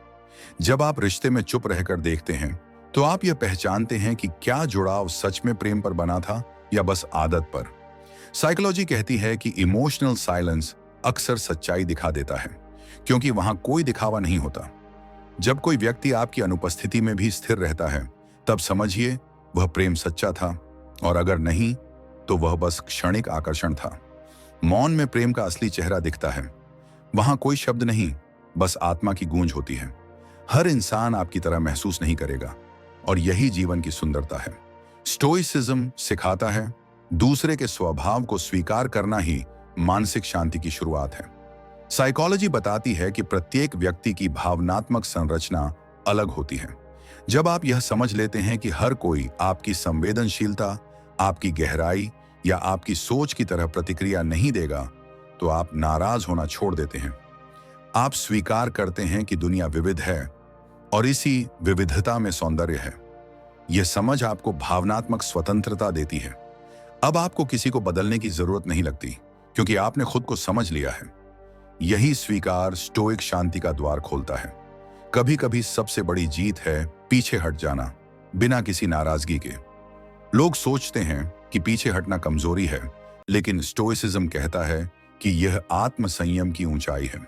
Speaker 1: जब आप रिश्ते में चुप रहकर देखते हैं तो आप यह पहचानते हैं कि क्या जुड़ाव सच में प्रेम पर बना था या बस आदत पर। साइकोलॉजी कहती है कि इमोशनल साइलेंस अक्सर सच्चाई दिखा देता है, क्योंकि वहां कोई दिखावा नहीं होता। जब कोई व्यक्ति आपकी अनुपस्थिति में भी स्थिर रहता है, तब समझिए वह प्रेम सच्चा था, और अगर नहीं तो वह बस क्षणिक आकर्षण था। मौन में प्रेम का असली चेहरा दिखता है। वहां कोई शब्द नहीं, बस आत्मा की गूंज होती है। हर इंसान आपकी तरह महसूस नहीं करेगा, और यही जीवन की सुंदरता है। स्टोइसिज्म सिखाता है दूसरे के स्वभाव को स्वीकार करना ही मानसिक शांति की शुरुआत है। साइकोलॉजी बताती है कि प्रत्येक व्यक्ति की भावनात्मक संरचना अलग होती है। जब आप यह समझ लेते हैं कि हर कोई आपकी संवेदनशीलता, आपकी गहराई या आपकी सोच की तरह प्रतिक्रिया नहीं देगा, तो आप नाराज होना छोड़ देते हैं। आप स्वीकार करते हैं कि दुनिया विविध है और इसी विविधता में सौंदर्य है। यह समझ आपको भावनात्मक स्वतंत्रता देती है। अब आपको किसी को बदलने की जरूरत नहीं लगती, क्योंकि आपने खुद को समझ लिया है। यही स्वीकार स्टोइक शांति का द्वार खोलता है। कभी कभी सबसे बड़ी जीत है पीछे हट जाना, बिना किसी नाराजगी के। लोग सोचते हैं कि पीछे हटना कमजोरी है, लेकिन स्टोइसिज्म कहता है कि यह आत्म संयम की ऊंचाई है।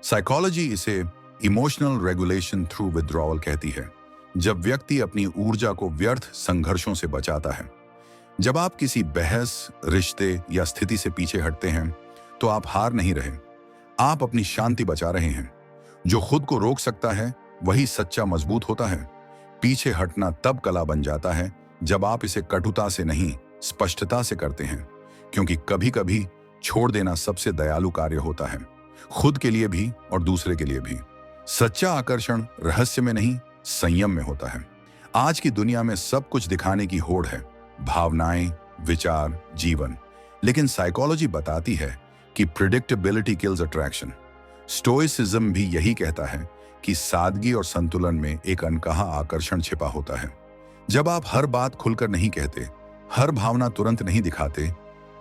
Speaker 1: साइकोलॉजी इसे इमोशनल रेगुलेशन थ्रू विथड्रॉवल कहती है, जब व्यक्ति अपनी ऊर्जा को व्यर्थ संघर्षों से बचाता है। जब आप किसी बहस, रिश्ते या स्थिति से पीछे हटते हैं तो आप हार नहीं रहे, आप अपनी शांति बचा रहे हैं। जो खुद को रोक सकता है वही सच्चा मजबूत होता है। पीछे हटना तब कला बन जाता है जब आप इसे कटुता से नहीं, स्पष्टता से करते हैं, क्योंकि कभी कभी छोड़ देना सबसे दयालु कार्य होता है, खुद के लिए भी और दूसरे के लिए भी। सच्चा आकर्षण रहस्य में नहीं, संयम में होता है। आज की दुनिया में सब कुछ दिखाने की होड़ है, भावनाएं, विचार, जीवन, लेकिन साइकोलॉजी बताती है कि प्रिडिक्टेबिलिटी किल्स अट्रैक्शन। स्टोइसिज्म भी यही कहता है कि सादगी और संतुलन में एक अनकहा आकर्षण छिपा होता है। जब आप हर बात खुलकर नहीं कहते, हर भावना तुरंत नहीं दिखाते,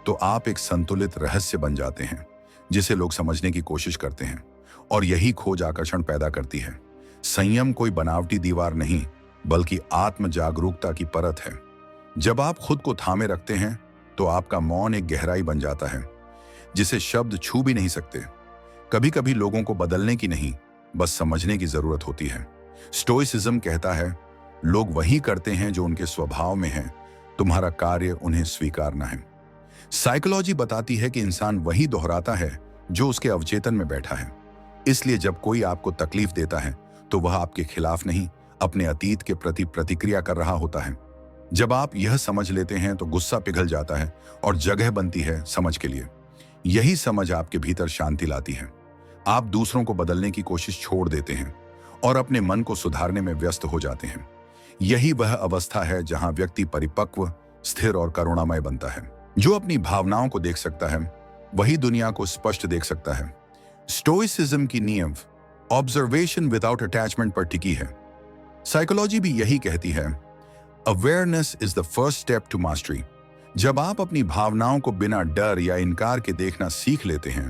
Speaker 1: तो आप एक संतुलित रहस्य बन जाते हैं जिसे लोग समझने की कोशिश करते हैं, और यही खोज आकर्षण पैदा करती है। संयम कोई बनावटी दीवार नहीं, बल्कि आत्म जागरूकता की परत है। जब आप खुद को थामे रखते हैं तो आपका मौन एक गहराई बन जाता है जिसे शब्द छू भी नहीं सकते। कभी कभी लोगों को बदलने की नहीं, बस समझने की जरूरत होती है। स्टोइसिज्म कहता है, लोग वही करते हैं जो उनके स्वभाव में है, तुम्हारा कार्य उन्हें स्वीकारना है। साइकोलॉजी बताती है कि इंसान वही दोहराता है जो उसके अवचेतन में बैठा है। इसलिए जब कोई आपको तकलीफ देता है तो वह आपके खिलाफ नहीं, अपने अतीत के प्रति प्रतिक्रिया कर रहा होता है। जब आप यह समझ लेते हैं तो गुस्सा पिघल जाता है और जगह बनती है समझ के लिए। यही समझ आपके भीतर शांति लाती है। आप दूसरों को बदलने की कोशिश छोड़ देते हैं और अपने मन को सुधारने में व्यस्त हो जाते हैं। यही वह अवस्था है जहां व्यक्ति परिपक्व, स्थिर और करुणामय बनता है। जो अपनी भावनाओं को देख सकता है वही दुनिया को स्पष्ट देख सकता है। स्टोइसिज्म की नींव ऑब्जर्वेशन विदाउट अटैचमेंट पर टिकी है। साइकोलॉजी भी यही कहती है, awareness is the first step to mastery. जब आप अपनी भावनाओं को बिना डर या इनकार के देखना सीख लेते हैं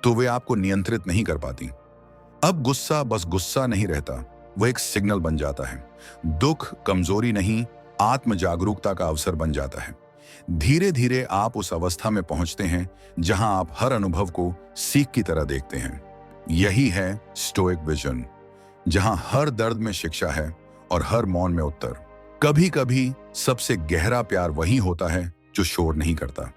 Speaker 1: तो वे आपको नियंत्रित नहीं कर पाती। अब गुस्सा बस गुस्सा नहीं रहता, वो एक सिग्नल बन जाता है। दुख कमजोरी नहीं, आत्म जागरूकता का अवसर बन जाता है। धीरे धीरे आप उस अवस्था में पहुंचते हैं जहां आप हर अनुभव को सीख की तरह देखते हैं। यही है स्टोइक विजन, जहां हर दर्द में शिक्षा है और हर मौन में उत्तर। कभी कभी सबसे गहरा प्यार वही होता है जो शोर नहीं करता,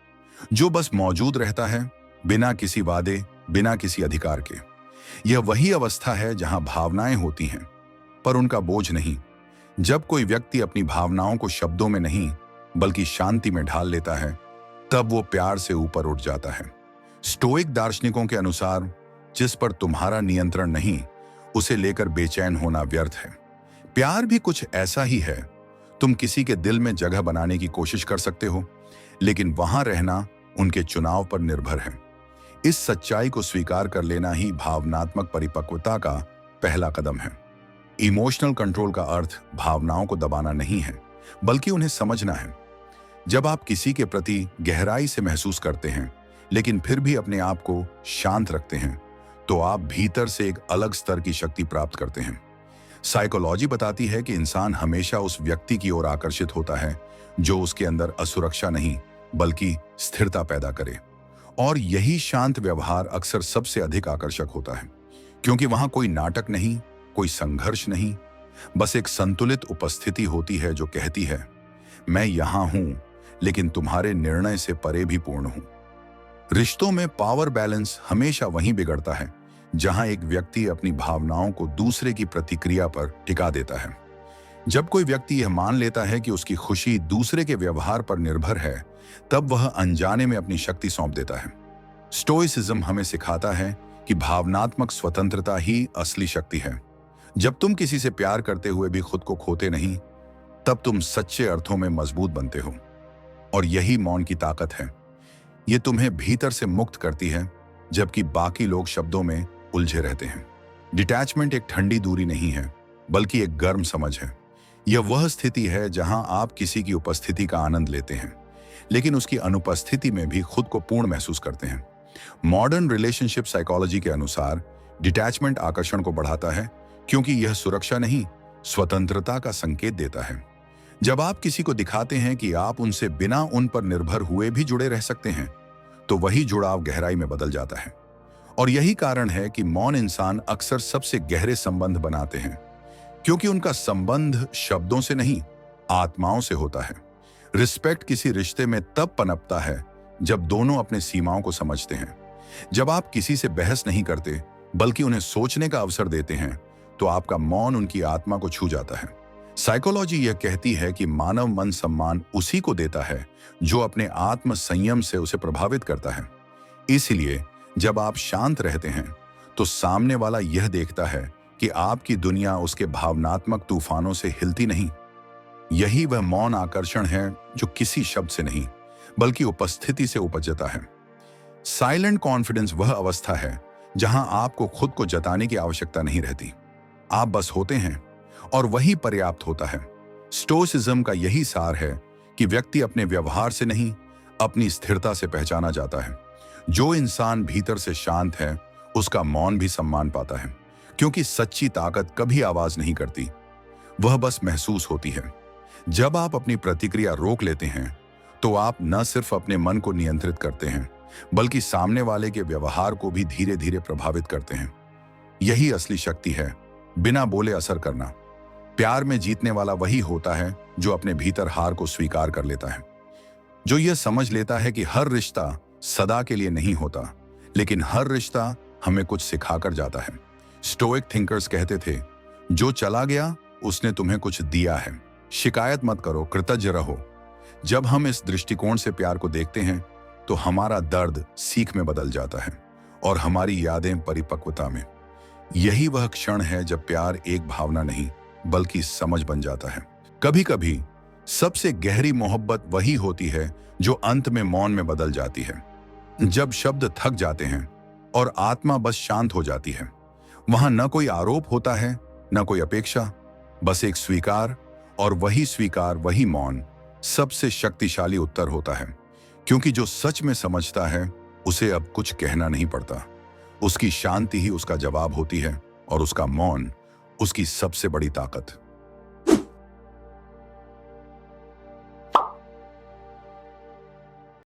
Speaker 1: जो बस मौजूद रहता है, बिना किसी वादे, बिना किसी अधिकार के। यह वही अवस्था है जहां भावनाएं होती हैं पर उनका बोझ नहीं। जब कोई व्यक्ति अपनी भावनाओं को शब्दों में नहीं बल्कि शांति में ढाल लेता है, तब वो प्यार से ऊपर उठ जाता है। स्टोइक दार्शनिकों के अनुसार जिस पर तुम्हारा नियंत्रण नहीं, उसे लेकर बेचैन होना व्यर्थ है। प्यार भी कुछ ऐसा ही है। तुम किसी के दिल में जगह बनाने की कोशिश कर सकते हो, लेकिन वहां रहना उनके चुनाव पर निर्भर है। इस सच्चाई को स्वीकार कर लेना ही भावनात्मक परिपक्वता का पहला कदम है। इमोशनल कंट्रोल का अर्थ भावनाओं को दबाना नहीं है, बल्कि उन्हें समझना है। जब आप किसी के प्रति गहराई से महसूस करते हैं, लेकिन फिर भी अपने आप को शांत रखते हैं, तो आप भीतर से एक अलग स्तर की शक्ति प्राप्त करते हैं। साइकोलॉजी बताती है कि इंसान हमेशा उस व्यक्ति की ओर आकर्षित होता है जो उसके अंदर असुरक्षा नहीं बल्कि स्थिरता पैदा करे। और यही शांत व्यवहार अक्सर सबसे अधिक आकर्षक होता है, क्योंकि वहां कोई नाटक नहीं, कोई संघर्ष नहीं, बस एक संतुलित उपस्थिति होती है जो कहती है, मैं यहां हूं, लेकिन तुम्हारे निर्णय से परे भी पूर्ण हूं। रिश्तों में पावर बैलेंस हमेशा वहीं बिगड़ता है जहां एक व्यक्ति अपनी भावनाओं को दूसरे की प्रतिक्रिया पर टिका देता है। जब कोई व्यक्ति यह मान लेता है कि उसकी खुशी दूसरे के व्यवहार पर निर्भर है, तब वह अनजाने में अपनी शक्ति सौंप देता है। स्टोइसिज्म हमें सिखाता है कि भावनात्मक स्वतंत्रता ही असली शक्ति है। जब तुम किसी से प्यार करते हुए भी खुद को खोते नहीं, तब तुम सच्चे अर्थों में मजबूत बनते हो। और यही मौन की ताकत है। ये तुम्हें भीतर से मुक्त करती है, जबकि बाकी लोग शब्दों में उलझे रहते हैं। डिटैचमेंट एक ठंडी दूरी नहीं है, बल्कि एक गर्म समझ है। यह वह स्थिति है जहां आप किसी की उपस्थिति का आनंद लेते हैं, लेकिन उसकी अनुपस्थिति में भी खुद को पूर्ण महसूस करते हैं। मॉडर्न रिलेशनशिप साइकोलॉजी के अनुसार डिटैचमेंट आकर्षण को बढ़ाता है, क्योंकि यह सुरक्षा नहीं, स्वतंत्रता का संकेत देता है। जब आप किसी को दिखाते हैं कि आप उनसे बिना उन पर निर्भर हुए भी जुड़े रह सकते हैं, तो वही जुड़ाव गहराई में बदल जाता है। और यही कारण है कि मौन इंसान अक्सर सबसे गहरे संबंध बनाते हैं, क्योंकि उनका संबंध शब्दों से नहीं, आत्माओं से होता है। रिस्पेक्ट किसी रिश्ते में तब पनपता है जब दोनों अपने सीमाओं को समझते हैं। जब आप किसी से बहस नहीं करते, बल्कि उन्हें सोचने का अवसर देते हैं, तो आपका मौन उनकी आत्मा को छू जाता है। साइकोलॉजी यह कहती है कि मानव मन सम्मान उसी को देता है जो अपने आत्म संयम से उसे प्रभावित करता है। इसलिए जब आप शांत रहते हैं, तो सामने वाला यह देखता है कि आपकी दुनिया उसके भावनात्मक तूफानों से हिलती नहीं। यही वह मौन आकर्षण है जो किसी शब्द से नहीं, बल्कि उपस्थिति से उपजता है। साइलेंट कॉन्फिडेंस वह अवस्था है जहां आपको खुद को जताने की आवश्यकता नहीं रहती। आप बस होते हैं और वही पर्याप्त होता है। स्टोइसिज्म का यही सार है कि व्यक्ति अपने व्यवहार से नहीं, अपनी स्थिरता से पहचाना जाता है। जो इंसान भीतर से शांत है, उसका मौन भी सम्मान पाता है, क्योंकि सच्ची ताकत कभी आवाज नहीं करती, वह बस महसूस होती है। जब आप अपनी प्रतिक्रिया रोक लेते हैं, तो आप न सिर्फ अपने मन को नियंत्रित करते हैं, बल्कि सामने वाले के व्यवहार को भी धीरे धीरे प्रभावित करते हैं। यही असली शक्ति है, बिना बोले असर करना। प्यार में जीतने वाला वही होता है जो अपने भीतर हार को स्वीकार कर लेता है, जो यह समझ लेता है कि हर रिश्ता सदा के लिए नहीं होता, लेकिन हर रिश्ता हमें कुछ सिखाकर जाता है। स्टोइक थिंकर्स कहते थे, जो चला गया उसने तुम्हें कुछ दिया है, शिकायत मत करो, कृतज्ञ रहो। जब हम इस दृष्टिकोण से प्यार को देखते हैं, तो हमारा दर्द सीख में बदल जाता है और हमारी यादें परिपक्वता में। यही वह क्षण है जब प्यार एक भावना नहीं, बल्कि समझ बन जाता है। कभी कभी सबसे गहरी मोहब्बत वही होती है जो अंत में मौन में बदल जाती है। जब शब्द थक जाते हैं और आत्मा बस शांत हो जाती है, वहां न कोई आरोप होता है, न कोई अपेक्षा, बस एक स्वीकार। और वही स्वीकार, वही मौन सबसे शक्तिशाली उत्तर होता है, क्योंकि जो सच में समझता है उसे अब कुछ कहना नहीं पड़ता। उसकी शांति ही उसका जवाब होती है और उसका मौन उसकी सबसे बड़ी ताकत।